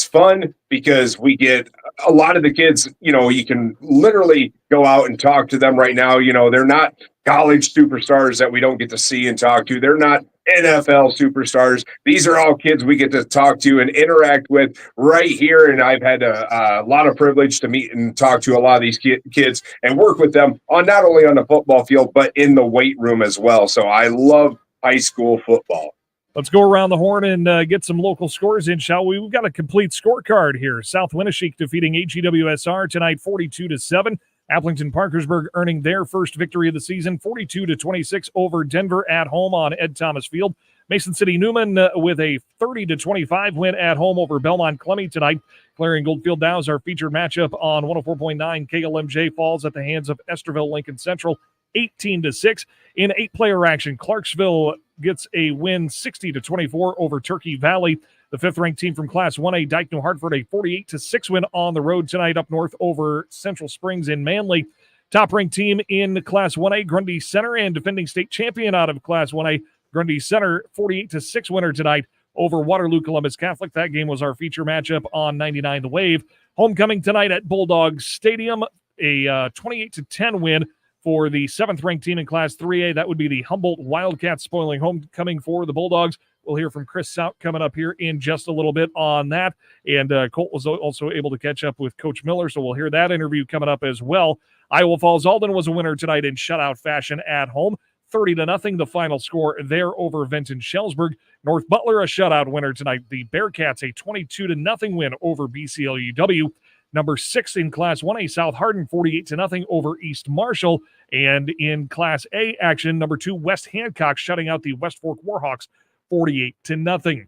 fun because we get a lot of the kids. You know, you can literally go out and talk to them right now. You know, they're not college superstars that we don't get to see and talk to. They're not NFL superstars. These are all kids we get to talk to and interact with right here. And I've had a lot of privilege to meet and talk to a lot of these kids and work with them on not only on the football field, but in the weight room as well. So I love high school football. Let's go around the horn and get some local scores in, shall we? We've got a complete scorecard here. South Winneshiek defeating AGWSR tonight 42-7. Applington Parkersburg earning their first victory of the season, 42-26 over Denver at home on Ed Thomas Field. Mason City Newman with a 30-25 win at home over Belmont Clemmy tonight. Clarion Goldfield Dows, our featured matchup on 104.9 KLMJ, falls at the hands of Esterville Lincoln Central, 18-6. In 8-player action, Clarksville gets a win 60-24 over Turkey Valley. The 5th-ranked team from Class 1A, Dike New Hartford, a 48-6 win on the road tonight up north over Central Springs in Manly. Top-ranked team in Class 1A, Grundy Center, and defending state champion out of Class 1A, Grundy Center, 48-6 winner tonight over Waterloo Columbus Catholic. That game was our feature matchup on 99 The Wave. Homecoming tonight at Bulldogs Stadium, a 28-10 win for the 7th-ranked team in Class 3A. That would be the Humboldt Wildcats, spoiling homecoming for the Bulldogs. We'll hear from Chris Sout coming up here in just a little bit on that. And Colt was also able to catch up with Coach Miller, so we'll hear that interview coming up as well. Iowa Falls Alden was a winner tonight in shutout fashion at home. 30-0, the final score there over Benton Shellsburg. North Butler, a shutout winner tonight. The Bearcats, a 22-0 win over BCLUW. Number 6 in Class 1A, South Hardin, 48-0 over East Marshall. And in Class A action, number 2, West Hancock, shutting out the West Fork Warhawks, 48-0.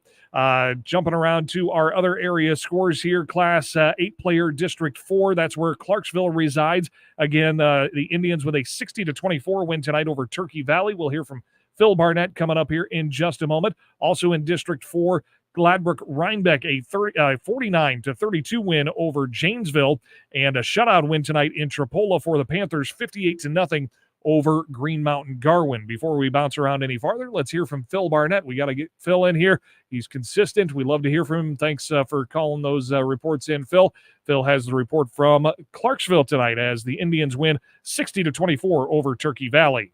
Jumping around to our other area scores here, Class 8-player District 4. That's where Clarksville resides. Again, the Indians with a 60-24 win tonight over Turkey Valley. We'll hear from Phil Barnett coming up here in just a moment. Also in District 4, Gladbrook Rhinebeck, a 49-32 win over Janesville, and a shutout win tonight in Tripola for the Panthers, 58-0 over Green Mountain Garwin. Before we bounce around any farther, let's hear from Phil Barnett. We got to get Phil in here. He's consistent. We love to hear from him. Thanks for calling those reports in, Phil. Phil has the report from Clarksville tonight as the Indians win 60-24 over Turkey Valley.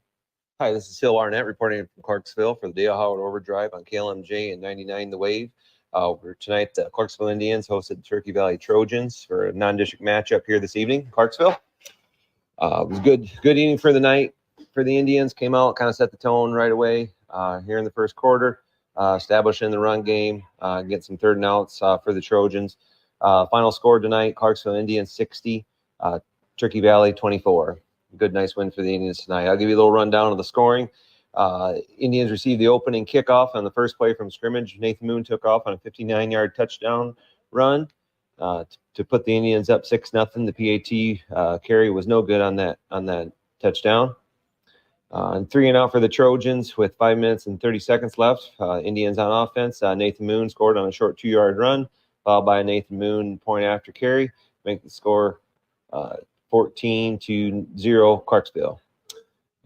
Hi, this is Phil Barnett reporting from Clarksville for the Dale Howard Overdrive on KLMJ and 99 The Wave. Tonight, the Clarksville Indians hosted the Turkey Valley Trojans for a non-district matchup here this evening in Clarksville. It was good evening for the night for the Indians. Came out, kind of set the tone right away here in the first quarter, establishing the run game, getting some third and outs for the Trojans. Final score tonight, Clarksville Indians 60, Turkey Valley 24. Good, nice win for the Indians tonight. I'll give you a little rundown of the scoring. Indians received the opening kickoff on the first play from scrimmage. Nathan Moon took off on a 59-yard touchdown run to put the Indians up 6-0. The PAT carry was no good on that touchdown. And 3 and out for the Trojans with 5 minutes and 30 seconds left. Indians on offense. Nathan Moon scored on a short 2-yard run, followed by a Nathan Moon point after carry, make the score 14-0 Clarksville.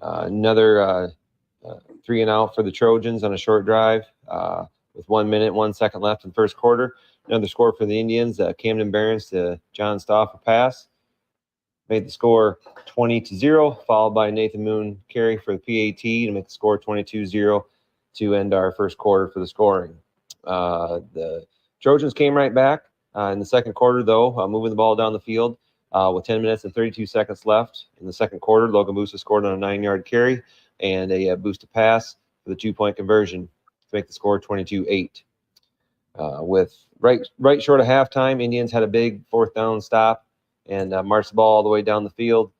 Another 3 and out for the Trojans on a short drive with 1 minute, 1 second left in the first quarter. Another score for the Indians, Camden Barons to John Stoff, a pass. Made the score 20-0, followed by Nathan Moon carry for the PAT to make the score 22-0 to end our first quarter for the scoring. The Trojans came right back in the second quarter, though, moving the ball down the field. With 10 minutes and 32 seconds left in the second quarter, Logan Busta scored on a 9-yard carry and a boosted pass for the 2-point conversion to make the score 22-8. With right short of halftime, Indians had a big 4th down stop and marched the ball all the way down the field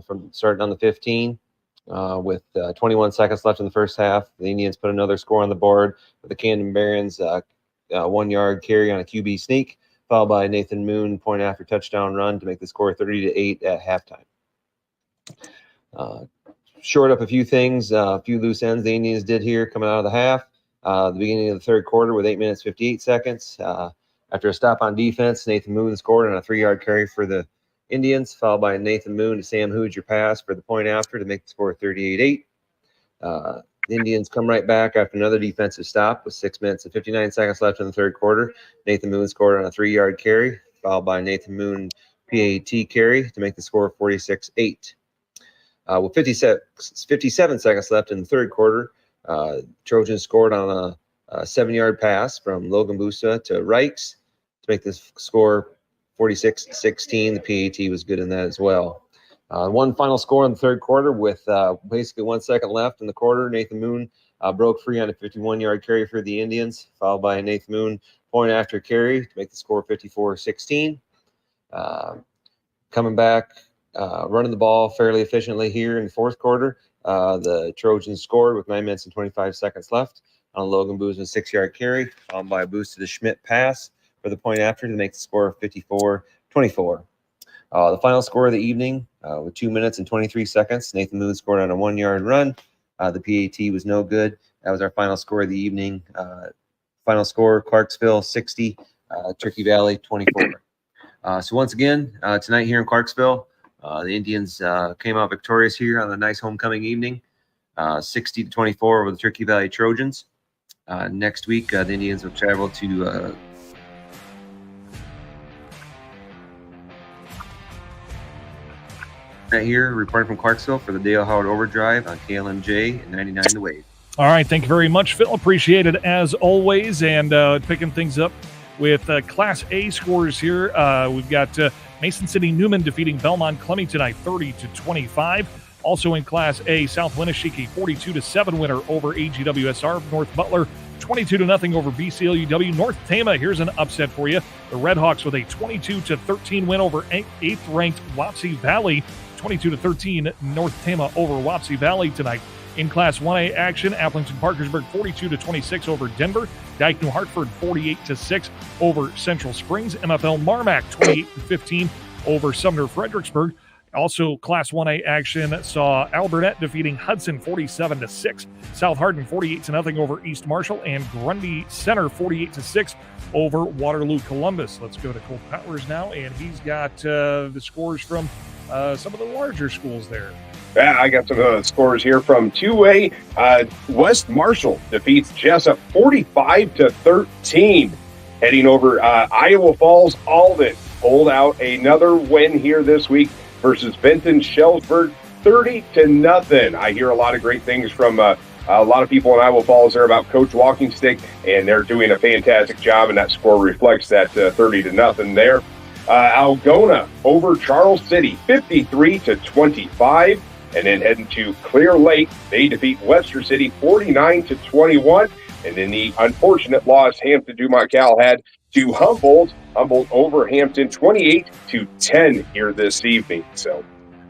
from starting on the 15. With 21 seconds left in the first half, the Indians put another score on the board with the Camden Barons 1-yard carry on a QB sneak, followed by Nathan Moon point after touchdown run to make the score 30-8 at halftime. Short up a few things, a few loose ends the Indians did here coming out of the half. The beginning of the third quarter with 8 minutes, 58 seconds. After a stop on defense, Nathan Moon scored on a 3-yard carry for the Indians, followed by Nathan Moon to Sam Hoosier pass for the point after to make the score 38-8. The Indians come right back after another defensive stop with 6 minutes and 59 seconds left in the third quarter. Nathan Moon scored on a 3-yard carry, followed by Nathan Moon PAT carry to make the score 46-8. With 57 seconds left in the third quarter, Trojans scored on a 7-yard pass from Logan Busta to Reichs to make this score 46-16. The PAT was good in that as well. One final score in the third quarter with basically 1 second left in the quarter. Nathan Moon broke free on a 51-yard carry for the Indians, followed by a Nathan Moon point after carry to make the score 54-16. Coming back, running the ball fairly efficiently here in the fourth quarter. The Trojans scored with 9 minutes and 25 seconds left on Logan Boo's 6-yard carry, followed by a boost to the Schmidt pass for the point after to make the score 54-24. The final score of the evening with 2 minutes and 23 seconds, Nathan Moon scored on a 1-yard run. The PAT was no good. That was our final score of the evening. Final score, Clarksville 60, Turkey Valley 24. So once again, tonight here in Clarksville, the Indians came out victorious here on a nice homecoming evening, 60-24 over the Turkey Valley Trojans. Next week, the Indians will travel to right here, reporting from Clarksville for the Dale Howard Overdrive on KLMJ and 99 The Wave. All right, thank you very much, Phil. Appreciate it as always. And picking things up with Class A scores here. We've got Mason City Newman defeating Belmont Clemmy tonight, 30-25. Also in Class A, South Winneshieki 42-7 winner over AGWSR. North Butler 22-0 over BCLUW. North Tama, here's an upset for you. The Redhawks with a 22-13 win over 8th-ranked Wapsie Valley. 22-13 North Tama over Wapsie Valley tonight. In Class 1A action, Appleton Parkersburg 42-26 over Denver. Dyke New Hartford 48-6 over Central Springs. MFL Marmac 28-15 over Sumner Fredericksburg. Also, Class 1A action saw Albernet defeating Hudson 47-6. South Hardin 48-0 over East Marshall, and Grundy Center 48-6 over Waterloo Columbus. Let's go to Cole Powers now, and he's got the scores from some of the larger schools there. Yeah, I got some scores here from 2A. West Marshall defeats Jessup 45-13. Heading over Iowa Falls, Alden pulled out another win here this week versus Benton Shellsburg, 30-0. I hear a lot of great things from a lot of people in Iowa Falls there about Coach Walking Stick, and they're doing a fantastic job, and that score reflects that 30-0 there. Algona over Charles City, 53-25. And then heading to Clear Lake, they defeat Webster City 49-21. And then the unfortunate loss Hampton-Dumont Cal had to Humboldt over Hampton 28-10 here this evening. So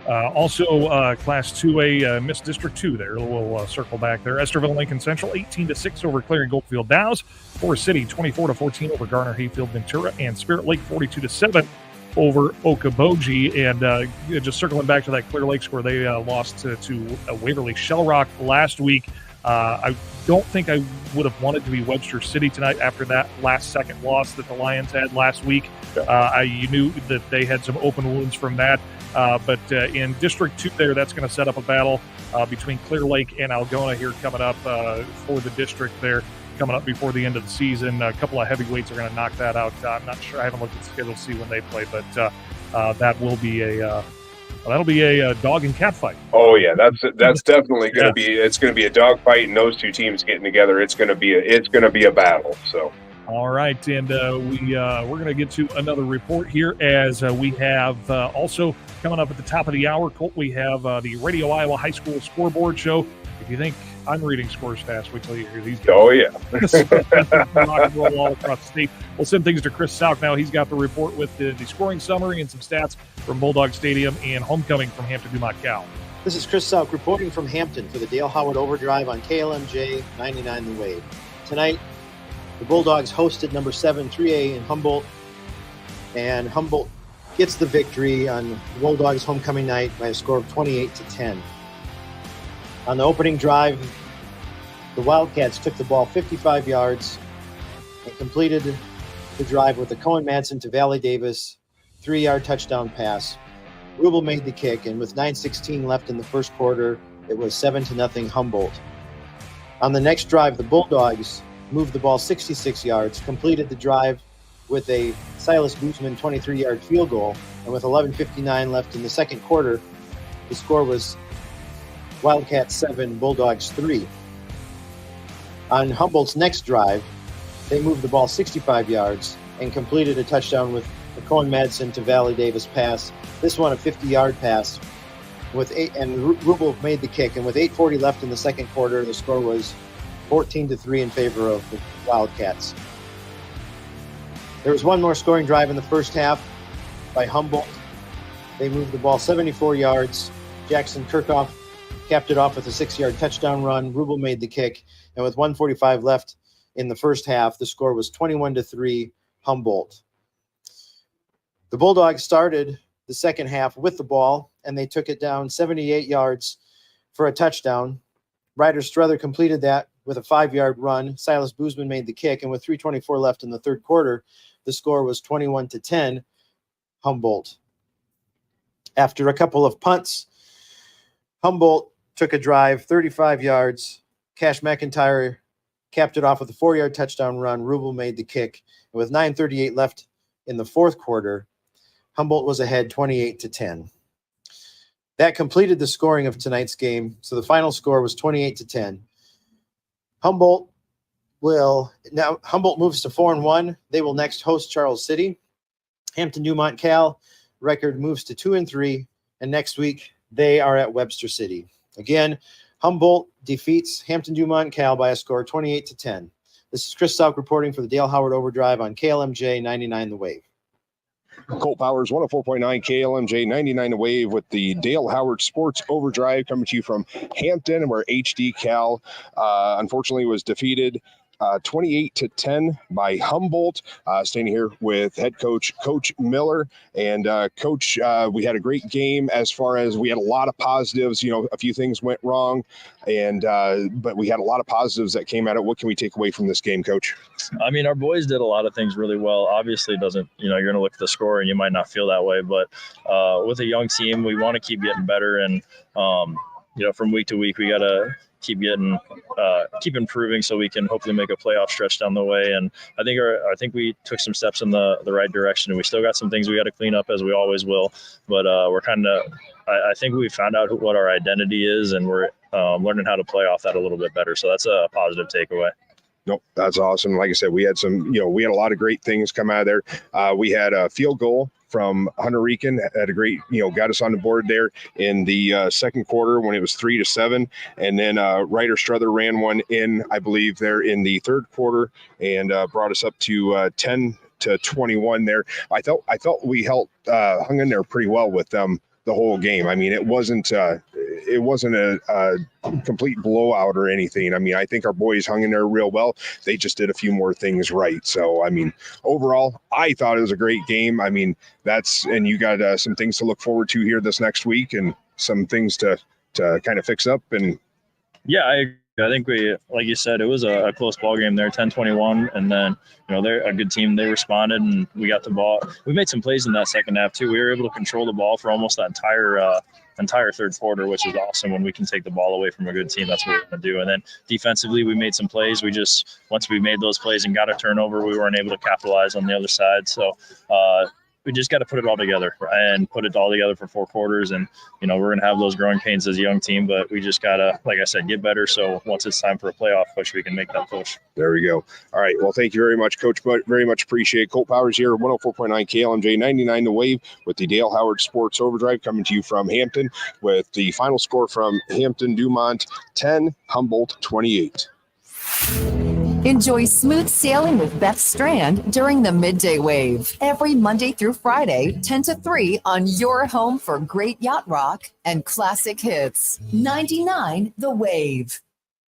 also Class 2A Miss District 2 there. We'll circle back there. Esterville Lincoln Central 18-6 over Clarion Goldfield Dows. Forest City 24-14 over Garner Hayfield Ventura. And Spirit Lake 42-7 over Okoboji. And just circling back to that Clear Lake score, they lost to Waverly Shell Rock last week. I don't think I would have wanted to be Webster City tonight after that last-second loss that the Lions had last week. You knew that they had some open wounds from that. But in District 2 there, that's going to set up a battle between Clear Lake and Algona here coming up for the district there, coming up before the end of the season. A couple of heavyweights are going to knock that out. I'm not sure. I haven't looked at the schedule to see when they play, but that will be a that'll be a dog and cat fight. Oh yeah, that's definitely going to be. It's going to be a dog fight, and those two teams getting together. It's going to be a battle. So. All right, and we're going to get to another report here as we have also coming up at the top of the hour, Colt, we have the Radio Iowa High School Scoreboard Show. If you think I'm reading scores fast, wait till you hear these guys. Oh, yeah. Rock and roll all across the state. We'll send things to Chris Sauk now. He's got the report with the scoring summary and some stats from Bulldog Stadium and homecoming from Hampton-Dumont Cal. This is Chris Sauk reporting from Hampton for the Dale Howard Overdrive on KLMJ 99 The Wave. Tonight, the Bulldogs hosted number 7 3A in Humboldt, and Humboldt gets the victory on the Bulldogs homecoming night by a score of 28-10. On the opening drive, the Wildcats took the ball 55 yards and completed the drive with a Cohen Madsen to Valley Davis 3-yard touchdown pass. Rubel made the kick, and with 9:16 left in the first quarter, it was 7-0 Humboldt. On the next drive, the Bulldogs moved the ball 66 yards, completed the drive with a Silas Guzman 23-yard field goal, and with 11:59 left in the second quarter, the score was Wildcats 7, Bulldogs 3. On Humboldt's next drive, they moved the ball 65 yards and completed a touchdown with a Cohen Madsen to Valley Davis pass. This one a 50-yard pass, and Rubel made the kick, and with 8:40 left in the second quarter, the score was 14-3 in favor of the Wildcats. There was one more scoring drive in the first half by Humboldt. They moved the ball 74 yards. Jackson Kirchhoff capped it off with a 6-yard touchdown run. Rubel made the kick, and with 1:45 left in the first half, the score was 21-3 Humboldt. The Bulldogs started the second half with the ball, and they took it down 78 yards for a touchdown. Ryder Struther completed that with a 5-yard run. Silas Boozman made the kick, and with 3:24 left in the third quarter, the score was 21-10 Humboldt. After a couple of punts, Humboldt took a drive 35 yards. Cash McIntyre capped it off with a 4-yard touchdown run. Rubel made the kick, and with 9:38 left in the fourth quarter, Humboldt was ahead 28-10. That completed the scoring of tonight's game. So the final score was 28-10. Humboldt moves to 4-1. They will next host Charles City. Hampton Dumont Cal record moves to 2-3, and next week they are at Webster City. Again, Humboldt defeats Hampton Dumont Cal by a score 28-10. This is Chris Salk reporting for the Dale Howard Overdrive on KLMJ 99 The Wave. Colt Powers, 104.9 KLMJ, 99 The Wave with the Dale Howard Sports Overdrive coming to you from Hampton, where HD Cal unfortunately was defeated 28-10 by Humboldt. Standing here with head coach Miller. And Coach, we had a great game as far as we had a lot of positives. You know, a few things went wrong, and but we had a lot of positives that came out of it. What can we take away from this game, Coach? I mean, our boys did a lot of things really well. Obviously, it doesn't, you know, you're going to look at the score and you might not feel that way. But with a young team, we want to keep getting better. And, you know, from week to week, we got to keep improving so we can hopefully make a playoff stretch down the way. And I think we took some steps in the right direction. We still got some things we got to clean up, as we always will. But we're I think we found out what our identity is, and we're learning how to play off that a little bit better. So that's a positive takeaway. Nope, that's awesome. Like I said, we had we had a lot of great things come out of there. We had a field goal from Hunter Rican, had a great, got us on the board there in the second quarter when it was 3-7. And then Ryder Struther ran one in, I believe, there in the third quarter and brought us up to 10-21 there. I felt we hung in there pretty well with them the whole game. I mean, it wasn't a complete blowout or anything. I mean, I think our boys hung in there real well. They just did a few more things right. So, I mean, overall, I thought it was a great game. I mean, and you got some things to look forward to here this next week and some things to kind of fix up. And yeah, I think we, like you said, it was a close ball game there, 10-21, and then, they're a good team. They responded, and we got the ball. We made some plays in that second half too. We were able to control the ball for almost that entire third quarter, which is awesome. When we can take the ball away from a good team, that's what we're going to do. And then defensively, we made some plays. Once we made those plays and got a turnover, we weren't able to capitalize on the other side. So we just got to put it all together and put it all together for 4 quarters. And, we're going to have those growing pains as a young team, but we just got to, like I said, get better. So once it's time for a playoff push, we can make that push. There we go. All right. Well, thank you very much, Coach. But very much appreciate Colt Powers here, 104.9 KLMJ, 99 The Wave with the Dale Howard Sports Overdrive coming to you from Hampton with the final score from Hampton Dumont 10, Humboldt 28. Enjoy smooth sailing with Beth Strand during the Midday Wave. Every Monday through Friday, 10 to 3 on your home for great yacht rock and classic hits. 99 The Wave.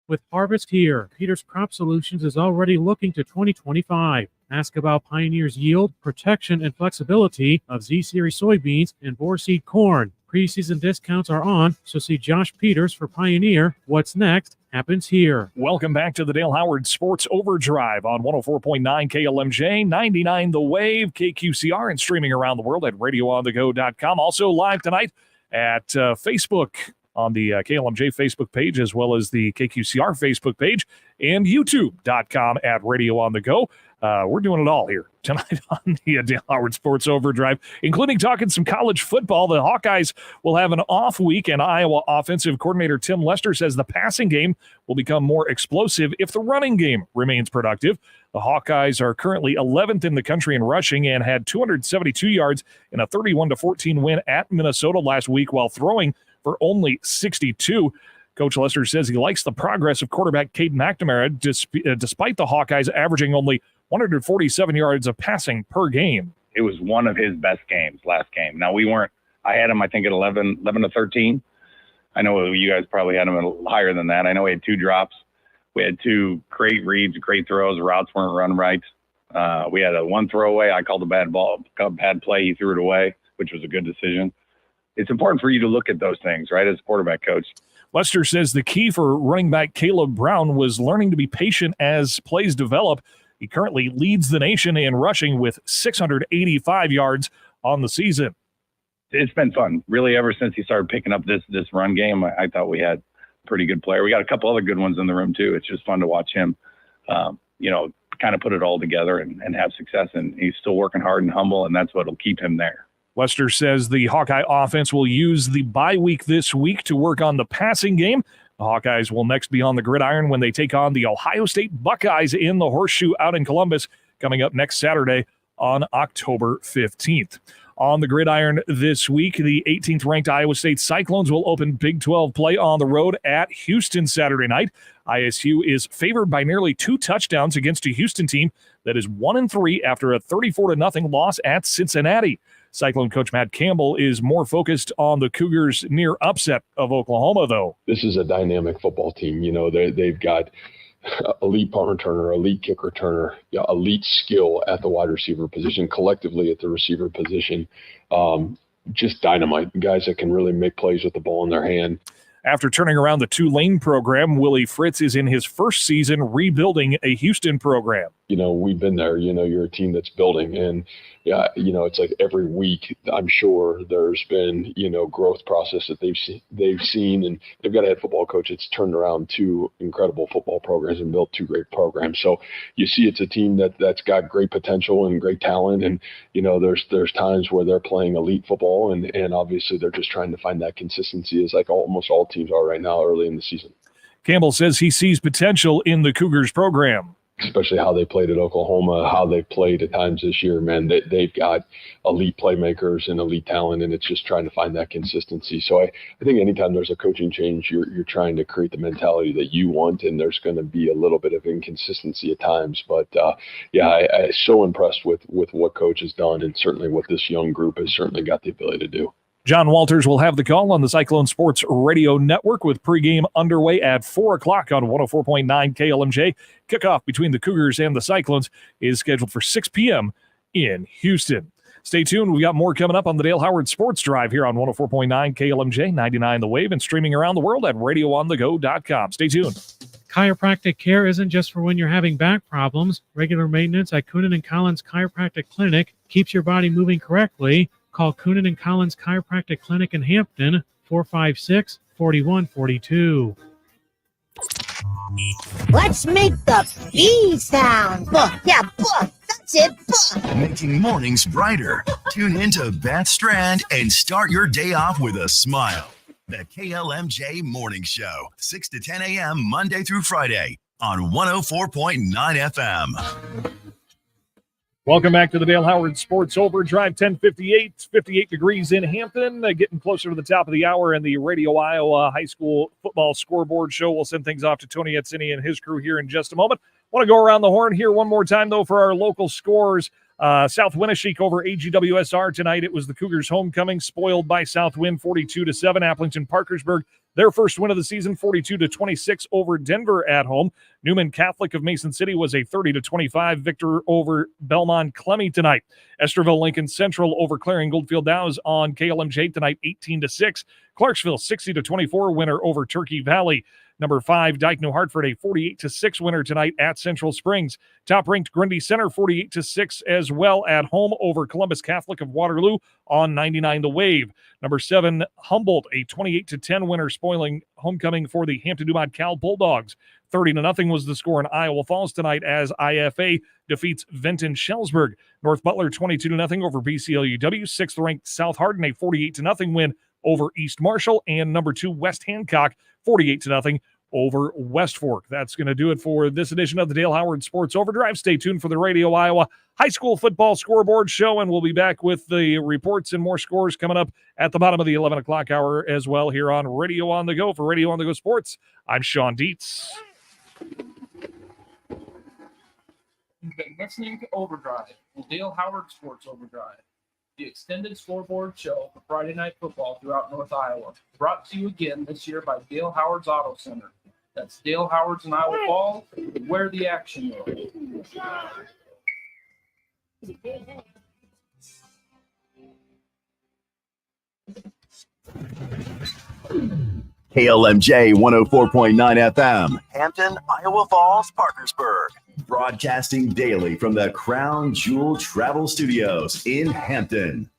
With harvest here, Peters Crop Solutions is already looking to 2025. Ask about Pioneer's yield, protection, and flexibility of Z-Series soybeans and Boer seed corn. Preseason discounts are on, so see Josh Peters for Pioneer. What's next happens here. Welcome back to the Dale Howard Sports Overdrive on 104.9 KLMJ, 99 The Wave, KQCR, and streaming around the world at radioonthego.com. Also live tonight at Facebook on the KLMJ Facebook page, as well as the KQCR Facebook page, and youtube.com at Radio on the Go. We're doing it all here tonight on the Dale Howard Sports Overdrive, including talking some college football. The Hawkeyes will have an off week, and Iowa offensive coordinator Tim Lester says the passing game will become more explosive if the running game remains productive. The Hawkeyes are currently 11th in the country in rushing and had 272 yards in a 31-14 win at Minnesota last week while throwing for only 62. Coach Lester says he likes the progress of quarterback Caden McNamara despite the Hawkeyes averaging only 147 yards of passing per game. It was one of his best games last game. Now, I had him, I think, at 11 to 13. I know you guys probably had him a little higher than that. I know he had 2 drops. We had 2 great reads, great throws. Routes weren't run right. We had 1 throwaway. I called a bad play. He threw it away, which was a good decision. It's important for you to look at those things, right, as a quarterback coach. Lester says the key for running back Caleb Brown was learning to be patient as plays develop. He currently leads the nation in rushing with 685 yards on the season. It's been fun, really, ever since he started picking up this run game. I thought we had a pretty good player. We got a couple other good ones in the room, too. It's just fun to watch him, kind of put it all together and have success. And he's still working hard and humble, and that's what will keep him there. Lester says the Hawkeye offense will use the bye week this week to work on the passing game. The Hawkeyes will next be on the gridiron when they take on the Ohio State Buckeyes in the Horseshoe out in Columbus, coming up next Saturday on October 15th. On the gridiron this week, the 18th ranked Iowa State Cyclones will open Big 12 play on the road at Houston Saturday night. ISU is favored by nearly 2 touchdowns against a Houston team that is 1-3 after a 34-0 loss at Cincinnati. Cyclone coach Matt Campbell is more focused on the Cougars' near upset of Oklahoma, though. This is a dynamic football team. You know, they've got elite punt returner, elite kick returner, elite skill at the wide receiver position, collectively at the receiver position. Just dynamite. Guys that can really make plays with the ball in their hand. After turning around the Tulane program, Willie Fritz is in his first season rebuilding a Houston program. You know, we've been there. You know, you're a team that's building. And, you know, it's like every week, I'm sure there's been, you know, growth process that they've seen. And they've got a head football coach that's turned around 2 incredible football programs and built 2 great programs. So you see it's a team that's got great potential and great talent. And, you know, there's times where they're playing elite football. And obviously they're just trying to find that consistency, as like almost all teams are right now early in the season. Campbell says he sees potential in the Cougars program. Especially how they played at Oklahoma, how they've played at times this year, man. They've got elite playmakers and elite talent, and it's just trying to find that consistency. So I think anytime there's a coaching change, you're trying to create the mentality that you want, and there's going to be a little bit of inconsistency at times. But, I'm so impressed with what Coach has done, and certainly what this young group has certainly got the ability to do. John Walters will have the call on the Cyclone Sports Radio Network with pregame underway at 4 o'clock on 104.9 KLMJ. Kickoff between the Cougars and the Cyclones is scheduled for 6 p.m. in Houston. Stay tuned. We got more coming up on the Dale Howard Sports Drive here on 104.9 KLMJ, 99 The Wave, and streaming around the world at radioonthego.com. Stay tuned. Chiropractic care isn't just for when you're having back problems. Regular maintenance at Coonan and Collins Chiropractic Clinic keeps your body moving correctly. Call Coonan and Collins Chiropractic Clinic in Hampton, 456-4142. Let's make the B sound. Yeah, that's it. Making mornings brighter. Tune into Beth Strand and start your day off with a smile. The KLMJ Morning Show, 6 to 10 a.m. Monday through Friday on 104.9 FM. Welcome back to the Dale Howard Sports Overdrive, 10:58, 58 degrees in Hampton, getting closer to the top of the hour, and the Radio Iowa High School Football Scoreboard Show. We'll send things off to Tony Etzini and his crew here in just a moment. Want to go around the horn here one more time, though, for our local scores. South Winneshiek over AGWSR tonight. It was the Cougars' homecoming, spoiled by Southwind 42-7. Appleton-Parkersburg, their first win of the season, 42-26 over Denver at home. Newman Catholic of Mason City was a 30-25 victor over Belmont Clemmy tonight. Esterville Lincoln Central over Clarion Goldfield Dows on KLMJ tonight, 18-6. Clarksville 60-24 winner over Turkey Valley. Number 5, Dike New Hartford, a 48-6 winner tonight at Central Springs. Top-ranked Grundy Center, 48-6 as well at home over Columbus Catholic of Waterloo on 99 The Wave. Number 7, Humboldt, a 28-10 winner, spoiling homecoming for the Hampton-Dumont Cal Bulldogs. 30-0 was the score in Iowa Falls tonight as IFA defeats Venton Shellsburg. North Butler 22-0 over BCLUW. 6th-ranked South Hardin, a 48-0 win over East Marshall. And number 2, West Hancock, 48-0 over West Fork. That's going to do it for this edition of the Dale Howard Sports Overdrive. Stay tuned for the Radio Iowa High School Football Scoreboard Show, and we'll be back with the reports and more scores coming up at the bottom of the 11 o'clock hour as well here on Radio on the Go. For Radio on the Go Sports, I'm Shawn Dietz. You've been listening to Overdrive, the Dale Howard Sports Overdrive, the extended scoreboard show for Friday night football throughout North Iowa. Brought to you again this year by Dale Howard's Auto Center. That's Dale Howard's in Iowa Falls, where the action is. KLMJ 104.9 FM, Hampton, Iowa Falls, Parkersburg. Broadcasting daily from the Crown Jewel Travel Studios in Hampton.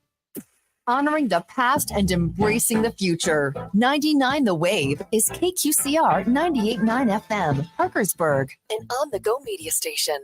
Honoring the past and embracing the future. 99 The Wave is KQCR 98.9 FM, Parkersburg, an on-the-go media station.